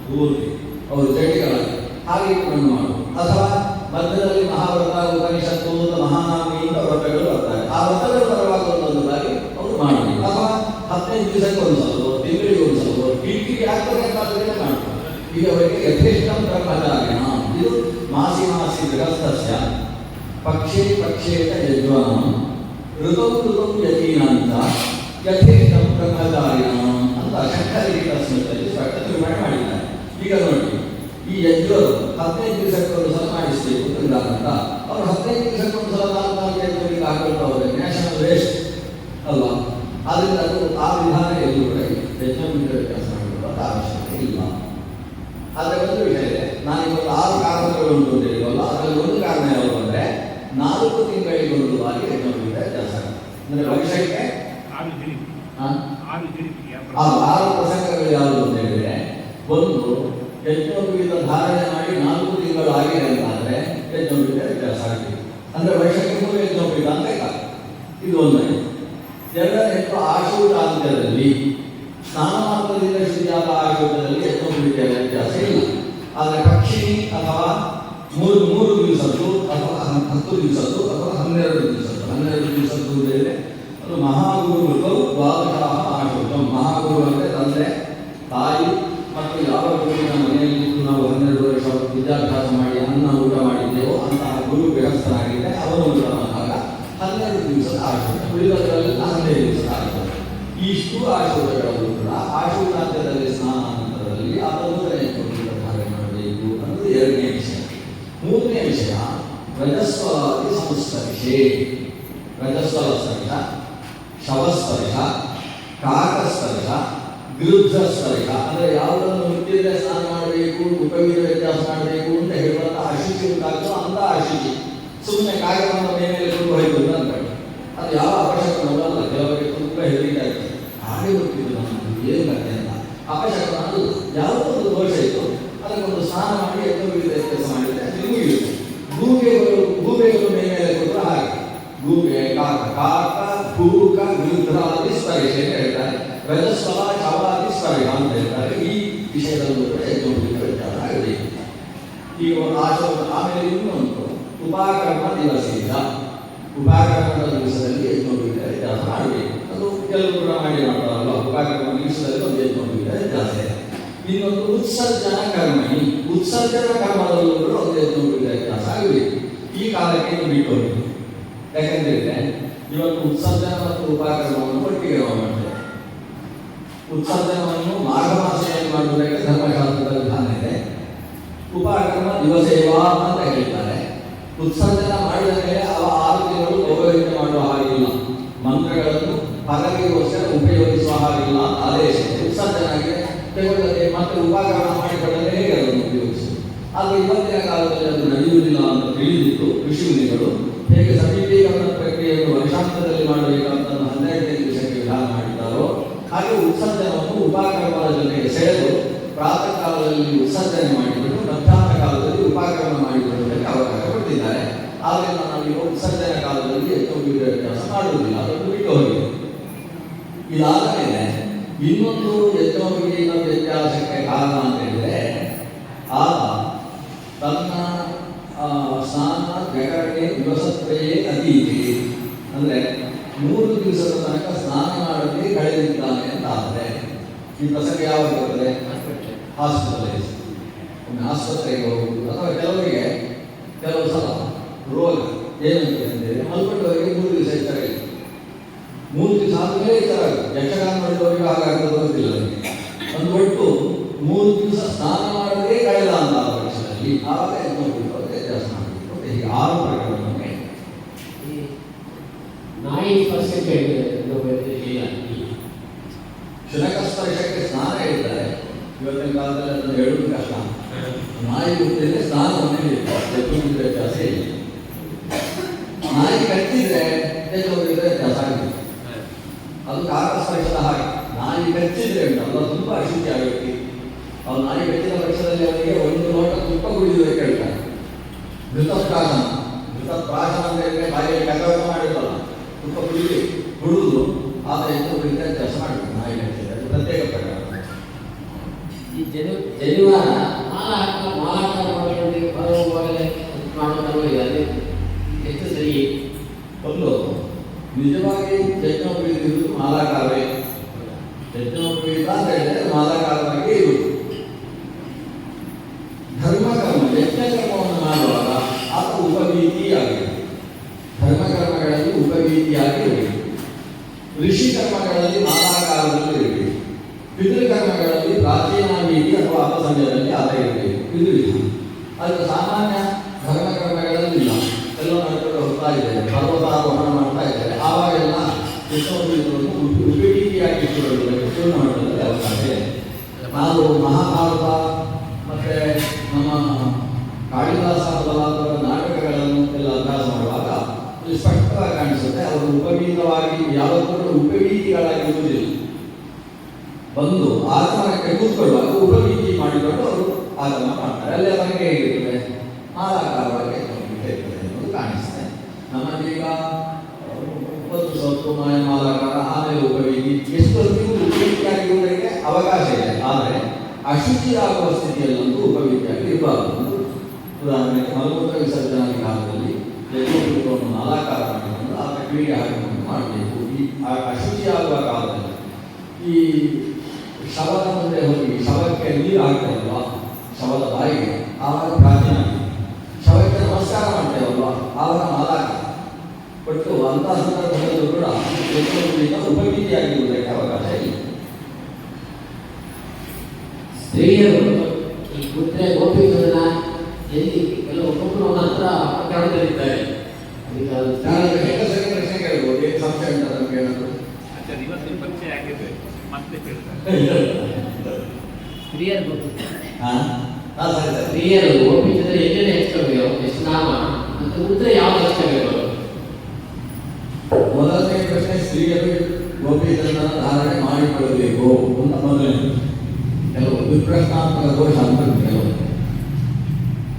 ಪೂರ್ತಿ ಅವರು ಚಟಿಗಳಾಗಿ ಹಾಗೆ ಇಟ್ಟುಕೊಂಡು ಮಾಡುವುದು. ಅಥವಾ ಮಧ್ಯದಲ್ಲಿ ಮಹಾವ್ರತ, ಉಪನಿಷತ್ತು, ಮಹಾನಾಮಿ ಇಂಥ ವ್ರತಗಳು ಬರ್ತಾರೆ. ಆ ವ್ರತಗಳು ಬರುವಾಗ ಒಂದೊಂದು ಬಾರಿ ಅವರು ಮಾಡಬೇಕು. ಅಥವಾ 15 ದಿವಸಕ್ಕೆ ಒಂದು ಸಲವೋ ತಿಂಗಳಿಗೆ ಒಂದು ಸಲವೋ ಹೀಗೆ ಆಗ್ತದೆ ಮಾಡ್ತಾರೆ. ಈಗ ಅವರಿಗೆ ಯಥೇಷ್ಟ ಬ್ರಹ್ಮಚಾರಿಣ, ಇದು ಮಾಸಿ ಮಾಸಿ ಗೃಹಸ್ಥಸ್ಯ ಪಕ್ಷೇ ಪಕ್ಷೇತ ಯಜ್ವನ ಋತೌ ಋತೌ ಯತೀನಾಂತ ಯಥೇಷ್ಟಂ ಬ್ರಹ್ಮಚಾರಿಣ ಅಂತ ಶಂಕರಲಿಖಿತ ಸ್ಮೃತಿಯಲ್ಲಿ ಸ್ಪಷ್ಟ ನಿರ್ಮಾಣ ಮಾಡಿದ್ದಾರೆ. ಈಗ ನೋಡಿ, ಈ ಯಜ್ಞರು 15 ದಿವಸಕ್ಕೊಂದು ಸಲ ಮಾಡಿಸಬೇಕು ಅಂತ ಅವರು 15 ದಿವಸಕ್ಕೊಂದು ಸಲ 4 ಯಜ್ಞಗಳಿಗೆ ಹಾಕೊಳ್ತಾ ಹೋದ್ರೆ ನ್ಯಾಷನಲ್ ವೇಸ್ಟ್ ಅಲ್ವಾ? ಆದ್ರಿಂದ ಅದು ಆ ವಿಧಾನ ಎಲ್ಲೂ ಕೂಡ ಯಜ್ಞ ಕೆಲಸ ಮಾಡಿಕೊಳ್ಳುವಂಥ ಅವಶ್ಯಕತೆ ಇಲ್ಲ. ಆದರೆ ಒಂದು ವಿಷಯ ಇದೆ, ನಾನಿವತ್ತು 6 ಕಾರಣಗಳು ಉಂಟು ಅಂತ ಹೇಳಿದ್ವಲ್ಲ, ಅದರಲ್ಲಿ ಒಂದು ಕಾರಣ ಯಾವುದು ಅಂದರೆ 4 ತಿಂಗಳಿಗೊಂದು ಬಾರಿ ಯಜ್ಞ ಕೆಲಸ ಅಂದರೆ ವರ್ಷಕ್ಕೆ 6 ಪ್ರಸಂಗಗಳು ಯಾವುದು ಅಂತ ಹೇಳಿದ್ರೆ, ಒಂದು ಯಜ್ಞೋಪವೀತ ಧಾರಣೆ ಮಾಡಿ 4 ತಿಂಗಳು ಆಗಿದೆ ಅಂತಾದರೆ ಯಜ್ಞೋಪವೀತ ಕೆಲಸ ಆಗ್ತದೆ. ಅಂದರೆ ವರ್ಷಕ್ಕೆ 3 ಯಜ್ಞೋಪವೀತ ಅಂತ ಇದು ಒಂದಾಗಿದೆ. ಎರಡನೇದು ಆಶೂರಾಂತ್ಯದಲ್ಲಿ ಸ್ನಾನ ಮಾತ್ರದಿಂದ ಶುದ್ಧಿಯಾದ ಆಶೂರದಲ್ಲಿ ಯಜ್ಞೋಪವೀತ ವ್ಯತ್ಯಾಸ ಇಲ್ಲ. ಆದರೆ ಪಕ್ಷಿಣಿ ಅಥವಾ ಮೂರು ದಿವಸದ್ದು ಅಥವಾ 10 ದಿವಸದ್ದು ಅಥವಾ 12 ದಿವಸದ್ದು 12 ದಿವಸದ್ದು ಹೇಳಿದ್ರೆ ಅದು ಮಹಾಗುರುಗಳು ದ್ವಾದಶ ಆಶೂತಂ. ಮಹಾಗುರು ಅಂದರೆ ತಂದೆ, ತಾಯಿ ಮತ್ತು ಯಾವ ಗುರುವಿನ ಮನೆಯಲ್ಲಿ ನಾವು 12 ವರ್ಷ ವಿದ್ಯಾಭ್ಯಾಸ ಮಾಡಿ ಅನ್ನ ಊಟ ಮಾಡಿದ್ದೇವೋ ಅಂತಹ ಗುರು ಗೃಹಸ್ಥನಾಗಿದ್ದರೆ ಅವನು ಊಟ ಮಾಡಿದಾಗ 12 ದಿವಸದ ಆಶೂತ, ಉಳಿದವರಲ್ಲಿ 15 ದಿವಸದ ಆಶೂತ. ಇಷ್ಟು ಆಶೂತಗಳಲ್ಲೂ ಕೂಡ ಆಶೂತಾಂತ್ಯದಲ್ಲಿ ಸ್ನಾನಾನಂತರದಲ್ಲಿ ಅದನ್ನು ಧಾರಣೆ ಮಾಡಬೇಕು ಅನ್ನೋದು ಎರಡನೇ ವಿಷಯ. ಮೂರನೇ ವಿಷಯ ರಜಸ್ವಲಾದಿ ಸಂಸ್ಪರ್ಶೆ. ರಜಸ್ವಲ ಸ್ಪರ್ಶ, ಶವಸ್ಪರ್ಶ, ಕಾಕಸ್ಪರ್ಶ, ಗೃಧ್ರ ಸ್ಪರ್ಶ. ಅಂದರೆ ಯಾವುದನ್ನು ಮುಟ್ಟಿದ್ರೆ ಸ್ನಾನ ಮಾಡಬೇಕು, ಉಪವೀತ ವ್ಯತ್ಯಾಸ ಮಾಡಬೇಕು ಅಂತ ಹೇಳುವಂಥ ಅಶುಚಿ ಉಂಟಾಗ್ತೋ ಅಂತ ಅಶುಚಿ. ಸುಮ್ಮನೆ ಕಾಗವನ್ನು ಮೇಲೆ ಕೊಂಡು ಹೋಯ್ತು ಅಂತ ಅದು ಯಾವ ಅಪಶಕನವಲ್ಲ. ಕೆಲವರಿಗೆ ತುಂಬ ಹೆದರಿಕೆ ಆಗ್ತದೆ, ಹಾಗೆ ಗೊತ್ತಿದ್ದು ನಮ್ಮದು ಏನು ಕಥೆ ಅಂತ. ಅಪಶಕನ ಅದು ಯಾವುದೋ ಒಂದು ದೋಷ ಇತ್ತು, ಅದಕ್ಕೊಂದು ಸ್ನಾನ ಮಾಡಿ ಯಜ್ಞೋಪವೀತ ವ್ಯತ್ಯಾಸ ಮಾಡಿದರೆ ಅದು ಮುಗಿಯುತ್ತೆ. ಗೂಬೆಗಳು ಮೇಲೆ ಕೊಟ್ಟರೆ ಹಾಗೆ ಗೂಬೆ, ಕಾಕ, ಭೂಕ, ಗೃಧ್ರಾದಿ ಸ್ಪರ್ಶ ಅಂತ ಹೇಳ್ತಾರೆ. ರಜಸ್ವಲ, ಶವಾದಿ ಸ್ಪರ್ಶ ಅಂತ ಹೇಳ್ತಾರೆ. ಈ ವಿಷಯದಲ್ಲೂ ಕೂಡ ಯಜ್ಞೋಪವೀತ ವ್ಯತ್ಯಾಸ ಆಗಬೇಕು. ಈಗ ಒಂದು ಆಮೇಲೆ ಇನ್ನೊಂದು ಉಪಕರ್ಮ ದಿವಸದಿಂದ, ಉಪಕರ್ಮದ ದಿವಸದಲ್ಲಿ ಯಜ್ಞೋಪವೀತ ವ್ಯತ್ಯಾಸ ಮಾಡಬೇಕು. ಅದು ಕೆಲವು ಕೂಡ ಮಾಡ್ತಾರಲ್ಲ, ಉಪಕರ್ಮ ದಿವಸದಲ್ಲಿ ಒಂದು ಯಜ್ಞೋಪವೀತ ವ್ಯತ್ಯಾಸ ಇದೆ. ಇನ್ನೊಂದು ಉತ್ಸರ್ಜನ ಕರ್ಮಣಿ, ಉತ್ಸರ್ಜನ ಕರ್ಮದಲ್ಲೂ ಕೂಡ ಒಂದು ಯಜ್ಞೋಪವೀತ ವ್ಯತ್ಯಾಸ ಆಗಬೇಕು. ಈ ಕಾಲಕ್ಕೆ ಬಿಟ್ಟು ಹೋಗಿ, ಯಾಕಂತೇಳಿದ್ರೆ ಇವತ್ತು ಉತ್ಸರ್ಜನ ಮತ್ತು ಉಪಕರ್ಮವನ್ನು ಒಟ್ಟಿಗೆ ನಾವು ಮಾಡ್ತೇವೆ. ಉತ್ಸರ್ಜನವನ್ನು ಮಾಘ ಮಾಸದಲ್ಲಿ ಮಾಡುವುದಕ್ಕೆ ಧರ್ಮಶಾಸ್ತ್ರದ ವಿಧಾನ ಇದೆ. ಉಪಕರ್ಮ ದಿವಸೇವಾ ಅಂತ ಹೇಳ್ತಾರೆ. ಉತ್ಸರ್ಜನ ಮಾಡಿದ ಮೇಲೆ ಅವ 6 ತಿಂಗಳು ಗೌರವಿತ ಮಾಡುವ ಹಾಗಿಲ್ಲ, ಮಂತ್ರಗಳನ್ನು ಪದವಿಗೋಸ್ಕರ ಉಪಯೋಗಿಸುವ ಹಾಗಿಲ್ಲ ಅಂತ ಆದೇಶ. ಉತ್ಸರ್ಜನೆಗೆ ತೆಗೊಳ್ಳದೆ ಮತ್ತೆ ಉಪಕರಣ ಮಾಡಿಕೊಳ್ಳದೆ ಹೇಗೆ ಅದನ್ನು ಉಪಯೋಗಿಸುವುದು? ಆದರೆ ಇವತ್ತಿನ ಕಾಲದಲ್ಲಿ ಅದು ನಡೆಯುವುದಿಲ್ಲ ಅಂತ ತಿಳಿದಿತ್ತು ಋಷಿಮುನಿಗಳು ಹೇಗೆ ಸಮೀಪೀಕರಣ ಪ್ರಕ್ರಿಯೆಯನ್ನು ವರ್ಷಾಂತದಲ್ಲಿ ಮಾಡಬೇಕಂತ 12 ದಿವಸಕ್ಕೆ ವಿಧಾನ ಮಾಡಿದ್ದಾರೋ ಹಾಗೆ ಉತ್ಸರ್ಜನವನ್ನು ಉಪಕರ್ಮದ ಜೊತೆಗೆ ಸೆಳೆದು ಪ್ರಾತಃ ಕಾಲದಲ್ಲಿ ಉತ್ಸರ್ಜನೆ ಮಾಡಿಕೊಂಡು ಮಧ್ಯಾಹ್ನ ಕಾಲದಲ್ಲಿ ಉಪಕರ್ಮ ಮಾಡಿಕೊಳ್ಳುವುದಕ್ಕೆ ಅವಕಾಶ ಕೊಟ್ಟಿದ್ದಾರೆ. ಆದ್ದರಿಂದ ನಾವು ಉತ್ಸರ್ಜನೆ ಕಾಲದಲ್ಲಿ ಯಜ್ಞೋಪವೀತ ವ್ಯತ್ಯಾಸ ಮಾಡುವುದಿಲ್ಲ, ಅದನ್ನು ಬಿಟ್ಟು ಹೋಗಿದೆ. ಇದಾದ ಮೇಲೆ ಇನ್ನೊಂದು ಯಜ್ಞೋಪವೀತ ವ್ಯತ್ಯಾಸಕ್ಕೆ ಕಾರಣ ಅಂತ ಹೇಳಿದರೆ ಆತ ತನ್ನ ಸ್ನಾನ ವ್ಯಕರಣೆ ದಿವಸತ್ರಯೇ ಅತೀತಿ, ಅಂದರೆ 3 ದಿವಸದ ತನಕ ಸ್ನಾನ ಮಾಡದೆ ಕಳೆದಿದ್ದಾನೆ ಅಂತ ಆದರೆ ಈ ಪ್ರಸಂಗ ಯಾವಾಗ ಬರ್ತದೆ? ಹಾಸ್ಪಿಟಲೈಸ್, ಒಮ್ಮೆ ಆಸ್ಪತ್ರೆಗೆ ಹೋಗುವುದು, ಅಥವಾ ಕೆಲವು ಸಲ ರೋಗ ಏನಂತಂದರೆ ಮಲ್ಕೊಂಡವರಿಗೆ 3 ದಿವಸ ಎಚ್ಚರ ಇಲ್ಲ, 3 ದಿವಸ ಆದಮೇಲೆ ಎಚ್ಚರ ಆಗುತ್ತೆ. ಯಕ್ಷಗಾನ ಮಾಡಿದವರಿಗೆ ಹಾಗಾಗ್ತದೆ ಗೊತ್ತಿಲ್ಲ. ಒಂದು ಒಟ್ಟು 3 ದಿವಸ ಸ್ನಾನ ಮಾಡದೇ ಕಳೆದ ಅಂತ ವರ್ಷದಲ್ಲಿ ಆವಾಗ ಯಜ್ಞೋಪವೀತ ವ್ಯತ್ಯಾಸ ಮಾಡಬೇಕು. ಹೀಗೆ 6 ಪ್ರಕರಣವನ್ನು ನಾಯಿ ಸ್ಪರ್ಶಕ್ಕೆ ಶುನಕ ಸ್ಪರ್ಶಕ್ಕೆ ಸ್ನಾನ ಹೇಳ್ತಾರೆ. ಇವತ್ತಿನ ಕಾಲದಲ್ಲಿ ಅದನ್ನು ಹೇಳುವುದು ಕಷ್ಟ. ನಾಯಿ ಗೊತ್ತಿದ್ರೆ ಸ್ನಾನವನ್ನೇ ಯಜ್ಞೋಪವೀತ ವ್ಯತ್ಯಾಸ ಇಲ್ಲ. ನಾಯಿ ಕಚ್ಚಿದ್ರೆ ಯಜ್ಞೋಪವೀತ ವ್ಯತ್ಯಾಸ ಆಗಿದೆ. ಅದು ಕಾಕ ಸ್ಪರ್ಶದ ಹಾಗೆ. ನಾಯಿ ಕಚ್ಚಿದ್ರೆ ಉಂಟಲ್ಲ, ತುಂಬ ಅಶುಚಿ ಆಗುತ್ತೆ. ಅವ್ರು ನಾಯಿ ಕಚ್ಚಿದ ಪಕ್ಷದಲ್ಲಿ ಅವರಿಗೆ 1 ಲೋಟ ತುಪ್ಪ ಕುಡಿಯುವುದಕ್ಕೆ ಹೇಳ್ತಾರೆ. ಘೃತಪ್ರಾಶನ ಅಂತ ಹೇಳಿದ್ರೆ ಬಾಯಿಯಲ್ಲಿ ಕಸವಟ ಮಾಡಿದ್ರಲ್ಲ, ತುಪ್ಪ ಕುಡಿಯುವುದು ಆತ ಯಜ್ಞೋಪವೀತ ವ್ಯತ್ಯಾಸ ಮಾಡಬೇಕು. ನಾಯಿ ಕಚ್ಚಿದ್ರೆ ಅದು ಪ್ರತ್ಯೇಕ ಪ್ರಕಾರ. ಈ ಜನಿವಾರ ಮಾಲಾಕಾರ ಮಾಡುವಾಗಲೇ ಮಾಡುವುದಲ್ಲ, ಎಷ್ಟು ಸರಿ? ಒಂದು ನಿಜವಾಗಿ ಯಜ್ಞೋಪವೀತ ಇರುವುದು ಮಾಲಾಕಾರವೇ. ಯಜ್ಞೋಪವೀತ ಅಂತ ಹೇಳಿದ್ರೆ ಮಾಲಾಕಾರವಾಗಿ ಇರುವುದು. ಧರ್ಮಕರ್ಮ ಯಜ್ಞಕರ್ಮವನ್ನು ಮಾಡುವಾಗ ಆತ ಉಪವೀತಿ ಆಗಿದೆ. ಧರ್ಮಕರ್ಮಗಳಲ್ಲಿ ಉಪವೀತಿ ರೀತಿಯಾಗಿ ಇರಬೇಕು. ಋಷಿ ಕರ್ಮಗಳಲ್ಲಿ ಮಾಲಾಕಾರದಲ್ಲಿ ಇರಬೇಕು. ಪಿತೃಕರ್ಮಗಳಲ್ಲಿ ಪ್ರಾಚೀನ ನೀತಿ ಅಥವಾ ಅಪಸಮಯದಲ್ಲಿ ಆದ ಇರಬೇಕು. ಇದು ವಿಧಾನ. ಅದಕ್ಕೆ ಸಾಮಾನ್ಯ ಧರ್ಮಕರ್ಮಗಳಲ್ಲಿ ಇಲ್ಲ. ಎಲ್ಲ ನಡ್ಕೊಂಡು ಹೋಗ್ತಾ ಇದ್ದಾರೆ, ಪರ್ವತಾರೋಹಣ ಮಾಡ್ತಾ ಇದ್ದಾರೆ. ಆವಾಗೆಲ್ಲ ಕೃಷ್ಣವನ್ನು ಉಪಯೋಗಿಯಾಗಿ ಇಟ್ಟುಕೊಳ್ಳುವುದಕ್ಕೆ ಪೂರ್ಣ ಮಟ್ಟದಲ್ಲಿ ಅವಕಾಶ ಇದೆ. ನಾವು ಮಹಾಭಾರತ ಮತ್ತು ನಮ್ಮ ಕಾಳಿದಾಸ ಮೊದಲಾದ ನಾಟಕಗಳನ್ನು ಎಲ್ಲ ಅಭ್ಯಾಸ ಮಾಡುವಾಗ ಇಲ್ಲಿ ಸ್ಪಷ್ಟವಾಗಿ ಕಾಣಿಸುತ್ತೆ. ಅವರು ಉಪವೀತವಾಗಿ ಯಾವತ್ತೂ ಉಪವೀತಿಗಳಾಗಿರುವುದಿಲ್ಲ. ಬಂದು ಆಗಮನಕ್ಕೆ ಕೂತ್ಕೊಳ್ಳುವಾಗ ಉಪವೀತಿ ಮಾಡಿಕೊಂಡು ಅವರು ಆಗಮನ ಮಾಡ್ತಾರೆ. ಅಲ್ಲಿ ಅವರಿಗೆ ಹೇಗಿರ್ತದೆ, ಮಾಲಾಕಾರವಾಗಿ ಇರ್ತದೆ ಅನ್ನೋದು ಕಾಣಿಸ್ತದೆ. ನಮ್ಮದೀಗ ಒಂದು ಸ್ವಲ್ಪ ಮಾಲಾಕಾರ, ಆಮೇಲೆ ಉಪವೀತಿ, ಎಷ್ಟು ಹೊತ್ತಿಗೂ ಉಪವೀತಿಯಾಗಿರುವುದಕ್ಕೆ ಅವಕಾಶ ಇದೆ. ಆದರೆ ಅಶುಚಿ ಆಗುವ ಸ್ಥಿತಿಯಲ್ಲಂತೂ ಉಪವೀತಿಯಾಗಿ ಇರಬಾರದು. ಉದಾಹರಣೆಗೆ ಮಲಮೂತ್ರ ವಿಸರ್ಜನಾ ಕಾಲದಲ್ಲಿ ಯಜ್ಞವನ್ನು ಮಾಲಾಕಾರ ಮಾಡಿಕೊಂಡು ಆತ ಕ್ರೀಡೆ ಹಾಕಿಕೊಂಡು ಮಾಡಬೇಕು. ಈ ಅಶುಚಿ ಆಗುವ ಕಾಲದಲ್ಲಿ ಈ ಶವದ ಮುಂದೆ ಹೋಗಿ ಶವಕ್ಕೆ ನೀರು ಹಾಕ್ತೇವಲ್ವ, ಶವದ ಬಾಯಿಗೆ, ಆವಾಗ ಪ್ರಾಚೀನ. ಶವಕ್ಕೆ ನಮಸ್ಕಾರ ಮಾಡ್ತೇವಲ್ವ, ಆವಾಗ ಮಾಲಾಕಾರ. ಬಟ್ ಅಂತಹ ಸಂದರ್ಭದಲ್ಲೂ ಕೂಡ ಉಪವೀತಿಯಾಗಿರುವುದಕ್ಕೆ ಅವಕಾಶ ಇಲ್ಲ. ಸ್ತ್ರೀಯರು ಈ ಕುದುರೆ ಗೋಪಿಗಳನ್ನ ಎಲ್ಲಿ ಕೆಲವು ಒಬ್ಬೊಬ್ಬರು ಹತ್ರ ಪ್ರಕರಣದಲ್ಲಿದ್ದಾರೆ. ಪ್ರಶ್ನೆ ಕೇಳ್ಬೋದು, ಏನು ಸಂಶಯ ಉಂಟು ನಮ್ಗೆ ಏನಾದ್ರು? ಸ್ತ್ರೀಯರು ಗೋಪಿಸಿದರೆ ಎಣ್ಣೆ ಹೆಚ್ಚಬೇಕು, ಎಷ್ಟು ನಾಮ ಮತ್ತು ಮುದ್ರೆ ಯಾವ್ದು ಹಚ್ಚಬೇಕು? ಮೊದಲನೇ ಪ್ರಶ್ನೆ, ಸ್ತ್ರೀಯರು ಗೋಪಿಗಳನ್ನು ಧಾರಣೆ ಮಾಡಿಕೊಳ್ಳಬೇಕು ಅಂತ ಮೊದಲನೇ. ಕೆಲವು ವಿಪ್ರಶ್ನಾತ್ಮಕ ದೋಷ ಅಂತ ಕೆಲವು,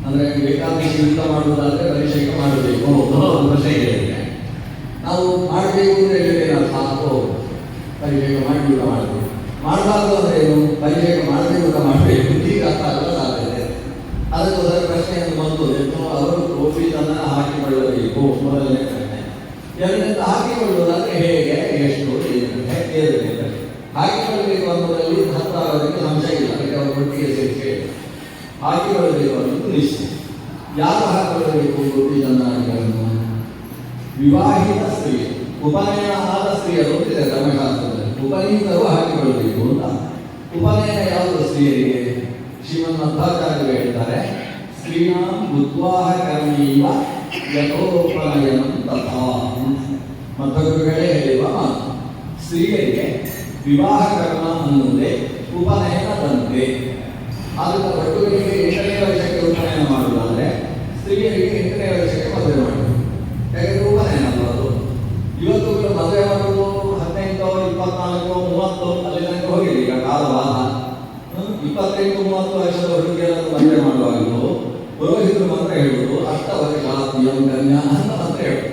ಅಂದರೆ ಬೇಕಾದಷ್ಟು ಯುದ್ಧ ಮಾಡುವುದಾದ್ರೆ ಪರಿಚಯ ಮಾಡಬೇಕು ಪ್ರಶ್ನೆ ಹೇಳಿದ್ರೆ ನಾವು ಮಾಡಬೇಕು ಅಂದರೆ ಹೇಳಿದ್ರೆ ಸಾಕು, ಪರಿಚಯ ಮಾಡಿ ಊಟ ಮಾಡಬೇಕು. ಮಾಡಬಾರ್ದು ಅಂದರೆ ಏನು, ಪರಿಚಯ ಮಾಡದೆ ಊಟ ಮಾಡಬೇಕು, ಈಗ ಅರ್ಥ ಆಗಲ್ಲ ಸಾಧ್ಯತೆ. ಅದಕ್ಕೋಸ್ಕರ ಪ್ರಶ್ನೆಯನ್ನು ಬಂದು ಅವರು ಗೋಪಿತನ ಹಾಕಿಕೊಳ್ಳಬೇಕು ಮೊದಲನೇ ಪ್ರಶ್ನೆ. ಎರಡನೇದು ಹಾಕಿಕೊಳ್ಳುವುದಾದ್ರೆ ಹೇಗೆ, ಎಷ್ಟು, ಏನು ಹಾಕಿಕೊಳ್ಳಬೇಕು ಅನ್ನೋದರಲ್ಲಿ ಹತ್ತಾಗೋದಕ್ಕೆ ಸಂಶಯ ಇಲ್ಲ. ಅದಕ್ಕೆ ಅವರು ಒಟ್ಟಿಗೆ ಸೇರಿಸಿ ಹಾಕಿಕೊಳ್ಳಬೇಕು ಅನ್ನೋದು ನಿಶ್ಚಯ. ಯಾರು ಹಾಕಿಕೊಳ್ಳಬೇಕು ಗೋಪಿತನಾಡಿಗಳನ್ನು? ವಿವಾಹಿತ ಸ್ತ್ರೀಯರು, ಉಪನಯನ ಆದ ಸ್ತ್ರೀಯರು ಅಂತಿದೆ ಧರ್ಮಶಾಸ್ತ್ರದಲ್ಲಿ. ಉಪನೀತರು ಹಾಕಿಕೊಳ್ಳಬೇಕು ಅಂತ. ಉಪನಯನ ಯಾವುದು ಸ್ತ್ರೀಯರಿಗೆ? ಶ್ರೀಮನ್ ಮಧ್ವಾಚಾರ್ಯರು ಹೇಳ್ತಾರೆ, ಸ್ತ್ರೀಣಾಂ ಉದ್ವಾಹ ಕರ್ಮೀವ ಯಥೋಪನಯನಂ ತಥಾ. ಮಧ್ವಗುರುಗಳೇ ಹೇಳಿರುವ ಮಾತು. ಸ್ತ್ರೀಯರಿಗೆ ವಿವಾಹ ಕರ್ಮ ಅನ್ನುವುದೇ ಉಪನಯನದಂತೆ. ಆದ್ದರಿಂದ ಭಟ್ಟುಗಳಿಗೆ 8ನೇ ವರ್ಷಕ್ಕೆ ಉಪನಯನ ಮಾಡುವುದಾದರೆ ಸ್ತ್ರೀಯರಿಗೆ 8ನೇ ವರ್ಷಕ್ಕೆ ಮದುವೆ ಮಾಡಬೇಕು. ಯಾಕಂದರೆ ಉಪನಯನ ಅದು. ಇವತ್ತು ಮದುವೆ ಮಾಡುವುದು 18, 24, 30 ಅಲ್ಲಿ ತನಕ ಹೋಗಿದೆ. ಈಗ ಕಾಲವಾದ 28, 30 ವರ್ಷದ ಹುಡುಗಿಯರನ್ನು ಮದುವೆ ಮಾಡುವಾಗಲೂ ಪುರೋಹಿತರು ಮಂತ್ರ ಹೇಳುವುದು ಅಷ್ಟವರ್ಷಾತ್ಮೀಯಂ ಕನ್ಯಾ ಅಂತ ಮಂತ್ರ ಹೇಳುವುದು.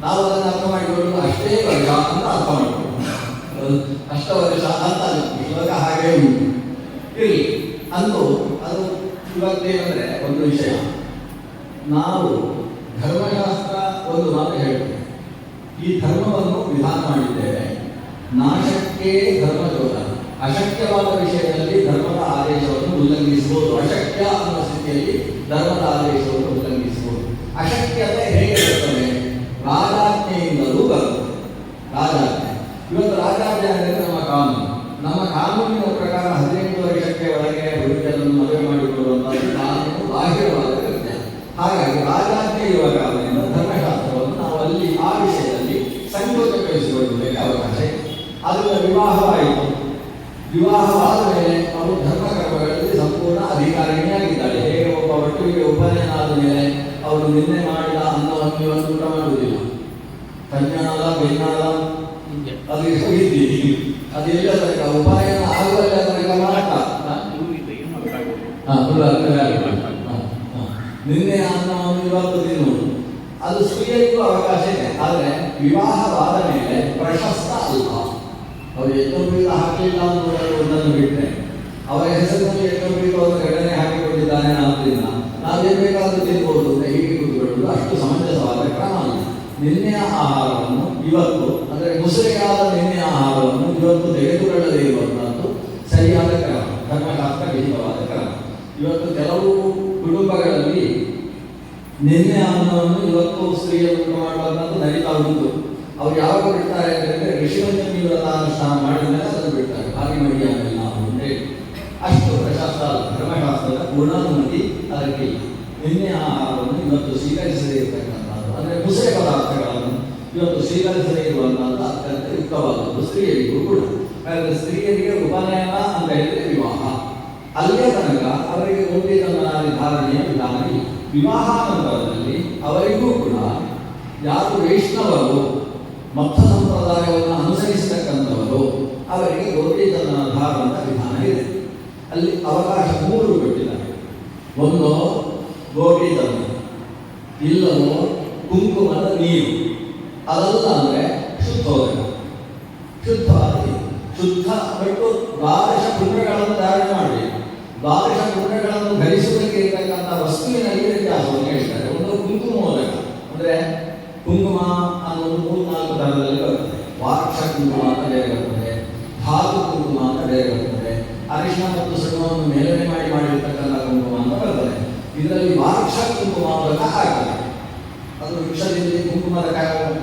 ನಾವು ಅದನ್ನು ಅರ್ಥ ಮಾಡಿಕೊಳ್ಳುವುದು ಅಷ್ಟೇ ವರ್ಷ ಅಂತ ಅರ್ಥ ಮಾಡಿಕೊಳ್ಳುವುದು. ಅಷ್ಟವರ್ಷ ಅಂತ ಇವಾಗ ಹಾಗೆ ಉಂಟು ಇರಲಿ ಅಂದು. ಅದು ಇವತ್ತೇನೆಂದರೆ ಒಂದು ವಿಷಯ, ನಾವು ಧರ್ಮಶಾಸ್ತ್ರ ಒಂದು ಮಾತು ಹೇಳ್ತೇವೆ, ಈ ಧರ್ಮವನ್ನು ವಿಧಾನ ಮಾಡಿದ್ದೇವೆ, ನಾಶಕ್ಕೆ ಧರ್ಮಚೋದನ. ಅಶಕ್ಯವಾದ ವಿಷಯದಲ್ಲಿ ಧರ್ಮದ ಆದೇಶವನ್ನು ಉಲ್ಲಂಘಿಸಬಹುದು. ಅಶಕ್ಯ ಅನ್ನೋ ಸ್ಥಿತಿಯಲ್ಲಿ ಧರ್ಮದ ಆದೇಶವನ್ನು ಉಲ್ಲಂಘಿಸಬಹುದು. ಅಶಕ್ಯತೆ ಹೇಗೆ ಬರ್ತದೆ? ರಾಜಾಜ್ಞೆಯಿಂದಲೂ ಬರ್ತದೆ. ರಾಜಾಜ್ಞೆ ಇವತ್ತು ರಾಜಾಜ್ಞೆ ಅಂದರೆ ನಮ್ಮ ಕಾನೂನಿನ ಪ್ರಕಾರ 18 ವರ್ಷಕ್ಕೆ ಒಳಗೆ ಹುಡುಗಿಯರನ್ನು ಮದುವೆ ಮಾಡಿಕೊಳ್ಳುವಂಥದ್ದು ಕಾನೂನು ಬಾಹಿರವಾದ ಕೃತ್ಯ. ಹಾಗಾಗಿ ರಾಜಾಜ್ಞೆ ಇರುವ ಕಾರಣದಿಂದ ಧರ್ಮಶಾಸ್ತ್ರವನ್ನು ನಾವು ಅಲ್ಲಿ ಆ ವಿಷಯದಲ್ಲಿ ಸಂಕೋಚಗೊಳಿಸಿಕೊಳ್ಳುವುದಕ್ಕೆ ಅವಕಾಶ ಇದೆ. ಅದರಿಂದ ವಿವಾಹವಾಯಿತು. ವಿವಾಹವಾದ ಮೇಲೆ ಅವರು ಧರ್ಮಕರ್ಮಗಳಲ್ಲಿ ಸಂಪೂರ್ಣ ಅಧಿಕಾರಿಣಿಯಾಗಿದ್ದಾಳೆ. ಹೇಗೆ ಒಬ್ಬ ಒಟ್ಟಿಗೆ ಉಪನಯನ ಆದ ಮೇಲೆ ಅವರು ನಿನ್ನೆ ಮಾಡಿದ ಅನ್ನವನ್ನು ಇವತ್ತು ಊಟ ಮಾಡುವುದಿಲ್ಲ. ಕನ್ಯಾಲ ಬೆನ್ನಾಲ ಅದು ಹೋಗಿದ್ದೀವಿ, ಅದೆಲ್ಲ ತನಕ ಉಪನಯನ ಆಗುವಲ್ಲ ತನಕ ಮಾತ್ರ ನಿನ್ನೆ ಅನ್ನವನ್ನು ಇವತ್ತು ತಿನ್ನುವುದು. ಅದು ಸ್ತ್ರೀಯರಿಗೂ ಅವಕಾಶ ಇದೆ. ಆದರೆ ವಿವಾಹವಾದ ಮೇಲೆ ಪ್ರಶಸ್ತ ಅಲ್ಲ. ಅವರು ಯಜ್ಞೋಪೀತ ಹಾಕಲಿಲ್ಲ ಅನ್ನೋದನ್ನು ಬಿಟ್ಟರೆ ಅವರ ಹೆಸರಿನಲ್ಲಿ ಯಜ್ಞೋಪೀತವನ್ನು ಘಟನೆ ಹಾಕಿಕೊಂಡಿದ್ದಾನೆ. ಆದ್ದರಿಂದ ನಾವೇನು ಬೇಕಾದರೂ ತಿನ್ಬೋದು ಅಂತ ಹೀಗೆ ಕೂತ್ಕೊಳ್ಳುವುದು ಅಷ್ಟು ಸಮಂಜಸವಾದ ಕ್ರಮ ಅಲ್ಲ. ನಿನ್ನೆಯ ಆಹಾರವನ್ನು ಇವತ್ತು, ಅಂದರೆ ಮುಸುರೆಯಾದ ನಿನ್ನೆಯ ಆಹಾರವನ್ನು ಇವತ್ತು ತೆಗೆದುಕೊಳ್ಳದೇ ಇರುವಂಥದ್ದು ಸರಿಯಾದ ಕ್ರಮ, ಧರ್ಮಶಾಸ್ತ್ರ ವಿಹಿತವಾದ ಕ್ರಮ. ಇವತ್ತು ಕೆಲವು ಕುಟುಂಬಗಳಲ್ಲಿ ನಿನ್ನೆ ಅನ್ನವನ್ನು ಇವತ್ತು ಸ್ತ್ರೀಯರು ಊಟ ಮಾಡುವಂಥದ್ದು ನಡೀತಾ ಉಂಟು. ಅವ್ರು ಯಾವಾಗ ಬಿಡ್ತಾರೆ ಅಂತಂದ್ರೆ ಋಷಿಪಂಚಮಿ ವ್ರತಾನುಷ್ಠಾನ ಮಾಡಿದ ಮೇಲೆ ಅದನ್ನು ಬಿಡ್ತಾರೆ. ಹಾಗೆ ಮಾಡಿ ಆಮೇಲೆ ನಾವು ಹೇಳಿ ಅಷ್ಟು ಪ್ರಶಾಸ್ತ್ರ ಅಲ್ಲ, ಧರ್ಮಶಾಸ್ತ್ರದ ಪೂರ್ಣಾನುಮತಿ ಅದಕ್ಕೆ ಇಲ್ಲ. ನಿನ್ನೆ ಆಹಾರವನ್ನು ಇವತ್ತು ಸ್ವೀಕರಿಸದೇ ಇರತಕ್ಕಂಥದ್ದು ಅಂದರೆ ಮುಸರೆ ಪದಾರ್ಥಗಳನ್ನು ಇವತ್ತು ಸ್ವೀಕರಿಸದೇ ಇರುವಂಥದ್ದು ಅತ್ಯಂತ ಯುಕ್ತವಾದದ್ದು ಸ್ತ್ರೀಯರಿಗೂ ಕೂಡ. ಹಾಗಾದರೆ ಸ್ತ್ರೀಯರಿಗೆ ಉಪನಯನ ಅಂತ ಹೇಳಿದ್ರೆ ವಿವಾಹ, ಅಲ್ಲಿಯ ತನಕ ಅವರಿಗೆ ಗೋಪಿಕಂದನಾದಿ ಧಾರಣೆಯ ವಿಧಾನ ಇಲ್ಲ. ವಿವಾಹ ನಂತರದಲ್ಲಿ ಅವರಿಗೂ ಕೂಡ ಯಾರು ವೈಷ್ಣವರು ಮತ್ತ ಸಂಪ್ರದಾಯವನ್ನು ಅನುಸರಿಸತಕ್ಕಂಥವರು ಅವರಿಗೆ ಗೋಪಿಕಂದನ ಧಾರಣದ ವಿಧಾನ ಇದೆ. ಅಲ್ಲಿ ಅವಕಾಶ 3 ಕೊಟ್ಟಿದ್ದಾರೆ. ಒಂದು ಗೋಪಿಕಂದ, ಇಲ್ಲವೋ ಕುಂಕುಮದ ನೀರು, ಅದಲ್ಲ ಅಂದರೆ ಶುದ್ಧೋದಕ, ಶುದ್ಧವಾದ ಶುದ್ಧ ಬಿಟ್ಟು ದ್ವಾದಶ ಪುಣ್ಯಗಳನ್ನು ಧಾರಣೆ ಮಾಡಬೇಕು. ದ್ವಾದಶ ಪುಣ್ಯಗಳನ್ನು ಧರಿಸುವುದಕ್ಕೆ ಇರತಕ್ಕಂಥ ವಸ್ತುವಿನಲ್ಲಿ ವ್ಯತ್ಯಾಸವನ್ನು ಹೇಳ್ತಾರೆ. ಒಂದು ಕುಂಕುಮೋದಕ ಅಂದರೆ ಕುಂಕುಮ ಅನ್ನೋದು 3-4 ಥರದಲ್ಲಿ ಬರ್ತದೆ. ವಾರ್ಷ ಕುಂಕುಮ ಅಂತ ಬೇರೆ ಬರ್ತದೆ, ಧಾತು ಕುಂಕುಮ ಅಂತ ಬೇರೆ ಬರ್ತದೆ, ಅರಿಶಿನ ಮತ್ತು ಸುಣ್ಣವನ್ನು ಮೇಲನೆ ಮಾಡಿರ್ತಕ್ಕಂಥ ಕುಂಕುಮ ಅಂತ ಬರ್ತದೆ. ಇದರಲ್ಲಿ ವಾರ್ಷ ಕುಂಕುಮೋದಕ ಆಗ್ತದೆ. ಅದು ವೃಕ್ಷದಲ್ಲಿ ಕುಂಕುಮದ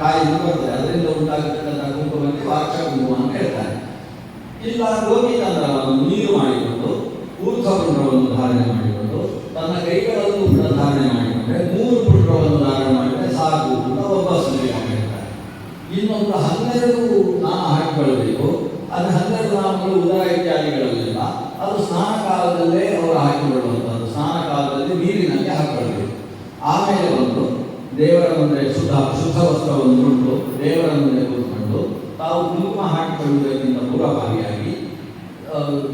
ಕಾಯಿ ಬರ್ತದೆ, ಅದರಿಂದ ಉಂಟಾಗತಕ್ಕಂಥ ಕುಂಕುಮಕ್ಕೆ ವಾರ್ಷ ಕುಂಕುಮ ಅಂತ ಹೇಳ್ತಾರೆ. ಇಲ್ಲ ಗೋಪಿಕಂದರವನ್ನು ನೀರು ಮಾಡಿಕೊಂಡು ಊರ್ಧ್ವಪುಂಡ್ರವನ್ನು ಧಾರಣೆ ಮಾಡಿಕೊಂಡು ತನ್ನ ಕೈಗಳಲ್ಲೂ ಕೂಡ ಧಾರಣೆ ಮಾಡಿಕೊಂಡ್ರೆ 3 ಪುಂಡ್ರವನ್ನು ಧಾರಣೆ ಮಾಡಿದರೆ ಸಾಕು ಅಂತ ಒಬ್ಬ ಸುಂದರಿ ಹೇಳ್ತಾರೆ. ಇನ್ನೊಂದು 12 ನಾಮ ಹಾಕಿಕೊಳ್ಳಬೇಕು. ಅದು 12 ನಾಮಗಳು ಉದರ ಇತ್ಯಾದಿಗಳಲ್ಲೆಲ್ಲ ಅದು ಸ್ನಾನ ಕಾಲದಲ್ಲೇ ಅವರು ಹಾಕಿಕೊಳ್ಳುವಂಥದ್ದು. ಸ್ನಾನ ಕಾಲದಲ್ಲಿ ನೀರಿನಲ್ಲಿ ಹಾಕಿಕೊಳ್ಳಬೇಕು. ಆಮೇಲೆ ಒಂದು ದೇವರ ಮುಂದೆ ಶುದ್ಧ ವಸ್ತ್ರವನ್ನು ಉಂಟು ದೇವರ ಮುಂದೆ ಕೂತ್ಕೊಂಡು ತಾವು ಕುಂಕುಮ ಹಾಕಿಕೊಳ್ಳುವುದಕ್ಕಿಂತ ಪೂರ್ವಭಾವಿಯಾಗಿ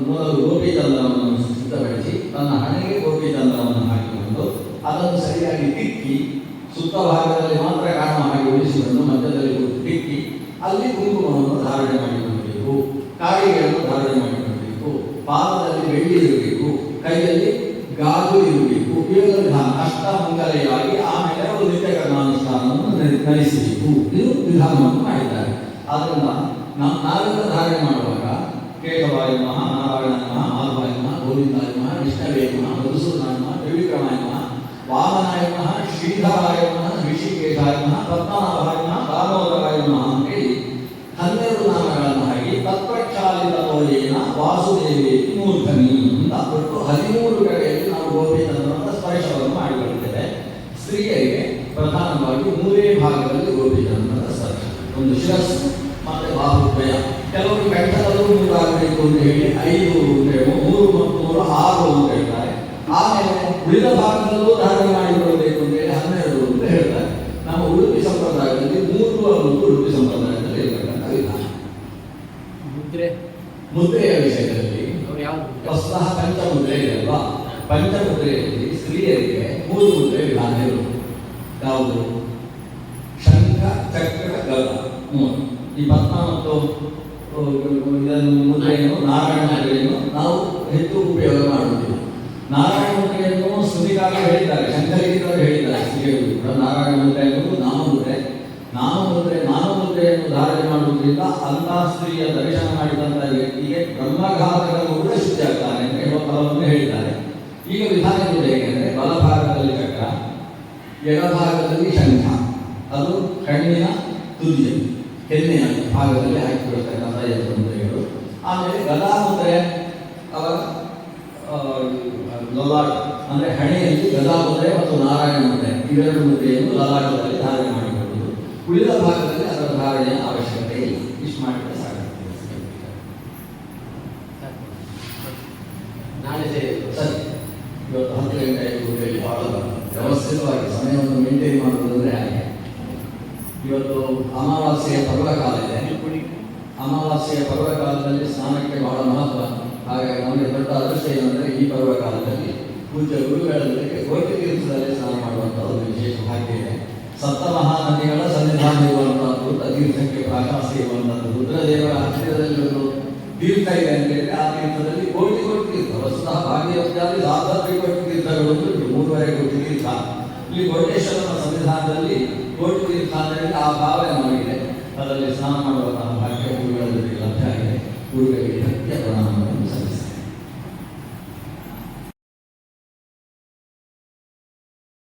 ಮೊದಲು ಗೋಪಿಚಂದ್ರವನ್ನು ಸಿದ್ಧಪಡಿಸಿ ತನ್ನ ಹಣೆಗೆ ಗೋಪಿಚಂದ್ರವನ್ನು ಹಾಕಿಕೊಂಡು ಅದನ್ನು ಸರಿಯಾಗಿ ತಿಕ್ಕಿ ಸುತ್ತ ಭಾಗದಲ್ಲಿ ಮಾತ್ರ ಕಾಣುವ ಹಾಗೆ ಉಳಿಸಿಕೊಂಡು ಮಧ್ಯದಲ್ಲಿ ತಿಕ್ಕಿ ಅಲ್ಲಿ ಕುಂಕುಮವನ್ನು ಧಾರಣೆ ಮಾಡಿಕೊಳ್ಳಬೇಕು, ಕಾಡಿಗೆಯನ್ನು ಧಾರಣೆ ಮಾಡಿಕೊಳ್ಳಬೇಕು, ಪಾದದಲ್ಲಿ ಬೆಳ್ಳಿ ಇರಬೇಕು, ಕೈಯಲ್ಲಿ ಗಾಜು ಇರಬೇಕು. ಇವೆಲ್ಲ ವಿಧಾನ ಅಷ್ಟಮಂಗಲೆಯಾಗಿ ಆಮೇಲೆ ಅವರು ನಿತ್ಯ ಕರ್ಮಾನುಷ್ಠಾನವನ್ನು ನಡೆಸಬೇಕು. ಇದು ವಿಧಾನವನ್ನು ಮಾಡಿದ್ದಾರೆ. ಆದ್ದರಿಂದ ನಾವೆಲ್ಲ ಧಾರಣೆ ಮಾಡುವಾಗ ಕೇಶವಾಯ ನಮಃ, ನಾರಾಯಣ ನಮಃ, ಮಾಧವಾಯ ನಮಃ, ಗೋವಿಂದಾಯ ನಮಃ, ವಿಷ್ಣವೇ ನಮಃ, ಮಧುಸೂದನಾಯ ನಮಃ, ತ್ರಿವಿಕ್ರಮಾಯ ನಮಃ, ವಾಮನಾಯ ನಮಃ, ಶ್ರೀಧರಾಯ ನಮಃ, ಋಷಿಕೇಶಾಯ ನಮಃ, ಪದ್ಮನಾಭಾಯ ನಮಃ, ದಾಮೋದರಾಯ ನಮಃ ಅಂತೇಳಿ 12 ನಾಮಗಳನ್ನು ಹಾಕಿ ತತ್ಪ್ರಕ್ಷಾಲಿತ ತೋಯೇನ ವಾಸುದೇವೇತಿ ಮೂರ್ಧನಿ ಅಂತ ಕೊಟ್ಟು 13 ಕಡೆಯಲ್ಲಿ ನಾವು ಗೋಪಿಚಂದ್ರನ ಸ್ಪರ್ಶವನ್ನು ಮಾಡಿಕೊಳ್ಳುತ್ತೇವೆ. ಸ್ತ್ರೀಯರಿಗೆ ಪ್ರಧಾನವಾಗಿ 3 ಭಾಗದಲ್ಲಿ ಗೋಪಿಚಂದ್ರನ ಸ್ಪರ್ಶ, ಒಂದು ಶಿರಸ್ಸು ಮತ್ತೆ ಬಾಹುದ್ವಯ. ಕೆಲವರು ಕಂಠದಲ್ಲೂ 3 ಆಗಬೇಕು ಅಂತ ಹೇಳಿ 5 3 ಮತ್ತು 3 6 ಅಂತ ಹೇಳ್ತಾರೆ. ಆಮೇಲೆ ಉಳಿದ ಭಾಗದಲ್ಲೂ ಧಾರಣೆ ಮಾಡಿಕೊಳ್ಳಬೇಕು ಅಂತ ಹೇಳಿ 12 ಅಂತ ಹೇಳ್ತಾರೆ. ನಮ್ಮ ಉಡುಪಿ ಸಂಪ್ರದಾಯದಲ್ಲಿ 3 ಅನ್ನೋದು ಉಡುಪಿ ಸಂಪ್ರದಾಯದಲ್ಲಿ ಇರತಕ್ಕಂಥ ವಿಧಾನ. ಮುದ್ರೆಯ ವಿಷಯದಲ್ಲಿ ವಸ್ತಃ ಪಂಚಮುದ್ರೆ ಇದೆಯಲ್ವಾ, ಪಂಚಮುದ್ರೆಯಲ್ಲಿ ಸ್ತ್ರೀಯರಿಗೆ 3 ಮುದ್ರೆ ವಿಧಾನ ಇರುವುದು. ಯಾವುದು? ಶಂಖ, ಚಕ್ರ, ಗದ 3. ಈ 14 ಇದನ್ನು ಮುದ್ರೆಯನ್ನು ನಾರಾಯಣ ಮುದ್ರೆಯನ್ನು ನಾವು ಹೆಚ್ಚು ಉಪಯೋಗ ಮಾಡುವುದಿಲ್ಲ. ನಾರಾಯಣ ಮುದ್ರೆಯನ್ನು ಶ್ರುತಿಗಾಗಿ ಹೇಳಿದ್ದಾರೆ, ಶಂಕರಿಗಿರವರು ಹೇಳಿದ್ದಾರೆ. ಸ್ತ್ರೀಯರು ಕೂಡ ನಾರಾಯಣ ಮುದ್ರೆ ಎನ್ನುವುದು ನಾಮಮುದ್ರೆ. ನಾಮಮುದ್ರೆಯನ್ನು ಧಾರಣೆ ಮಾಡುವುದರಿಂದ ಅಂಥ ಸ್ತ್ರೀಯ ದರ್ಶನ ಮಾಡಿದಂಥ ವ್ಯಕ್ತಿಗೆ ಬ್ರಹ್ಮಘಾತಕರು ಕೂಡ ಶುದ್ಧಿ ಆಗ್ತಾನೆ ಅಂತ ಹೇಳುವ ಫಲವನ್ನು ಹೇಳಿದ್ದಾರೆ. ಈಗ ವಿಧಾನ ಇದೆ ಹೇಗೆಂದರೆ ಬಲಭಾಗದಲ್ಲಿ ಚಕ್ರ, ಎಡಭಾಗದಲ್ಲಿ ಶಂಖ, ಅದು ಕಣ್ಣಿನ ತುದಿಯಲ್ಲಿ ಕೆನ್ನೆಯ ಭಾಗದಲ್ಲಿ ಹಾಕಿಕೊಳ್ತಕ್ಕಂಥ 2 ಮುದ್ರೆಗಳು. ಆಮೇಲೆ ಗದಾ ಮುದ್ರೆ ಅವರ ಲಲಾಟ ಅಂದರೆ ಹಣೆಯಲ್ಲಿ ಗದಾ ಮುದ್ರೆ ಮತ್ತು ನಾರಾಯಣ ಮುದ್ರೆ ಇವೆರಡು ಮುದ್ರೆಯನ್ನು ಲಲಾಟದಲ್ಲಿ ಧಾರಣೆ ಮಾಡಿಕೊಳ್ಳುವುದು. ಉಳಿದ ಭಾಗದಲ್ಲಿ ಅದರ ಧಾರಣೆಯ ಅವಶ್ಯಕತೆ ಇಲ್ಲ. ಇಷ್ಟು ಮಾಡಿದರೆ ಸಾಕಾಗ್ತದೆ. ನಾಳೆ ಸರಿ. ಇವತ್ತು 10 ಗಂಟೆಗೆ ಬಹಳ ವ್ಯವಸ್ಥಿತವಾಗಿ ಸಮಯವನ್ನು ಮೇಂಟೈನ್ ಮಾಡುವುದಂದ್ರೆ ಹಾಗೆ. ಇವತ್ತು ಅಮಾವಾಸ್ಯೆಯ ಪರ್ವಕಾಲ ಇದೆ. ಅಮಾವಾಸ್ಯೆಯ ಪರ್ವಕಾಲದಲ್ಲಿ ಸ್ನಾನಕ್ಕೆ ಬಹಳ ಮಹತ್ವ. ಹಾಗಾಗಿ ನಮಗೆ ದೊಡ್ಡ ಅದೃಷ್ಟ ಏನಂದರೆ ಈ ಪರ್ವಕಾಲದಲ್ಲಿ ಪೂಜ್ಯ ಗುರುಗಳ ಜೊತೆಗೆ ಗೋಟಿತೀರ್ಥದಲ್ಲಿ ಸ್ನಾನ ಮಾಡುವಂಥ ಒಂದು ವಿಶೇಷ ಭಾಗ್ಯ ಇದೆ. ಸಪ್ತಮಹಾನದಿಗಳ ಸನ್ನಿಧಾನ ಇರುವಂಥದ್ದು, ತೀರ್ಥಕ್ಕೆ ಪ್ರಾಶಾಸ್ತಿ ಇರುವಂಥದ್ದು, ರುದ್ರದೇವರ ಹತ್ತಿರದಲ್ಲಿ ಒಂದು ತೀರ್ಥ ಇದೆ ಅಂತ ಹೇಳಿ ಆ ತೀರ್ಥದಲ್ಲಿ ಕೋಟಿ ತೀರ್ಥ, ವಸ್ತುತಃ ಭಾಗ್ಯವತ್ಯಾದಿ ಸಾರ್ವತ್ರಿಕ ತೀರ್ಥಗಳು 3.5 ಕೋಟಿ ತೀರ್ಥ. ಇಲ್ಲಿ ಕೋಟೇಶ್ವರನ ಸನ್ನಿಧಾನದಲ್ಲಿ ಕೋಟಿ ತೀರ್ಥ ಅಂತ ಹೇಳಿ ಆ ಭಾವನೆ ನಮಗಿದೆ. ಅದರಲ್ಲಿ ಸ್ನಾನ ಮಾಡುವಂತಹ ಭಾಗ್ಯ ಗುರುಗಳ ಜೊತೆಗೆ ಲಭ್ಯ ಆಗಿದೆ. ಗುರುಗಳಿಗೆ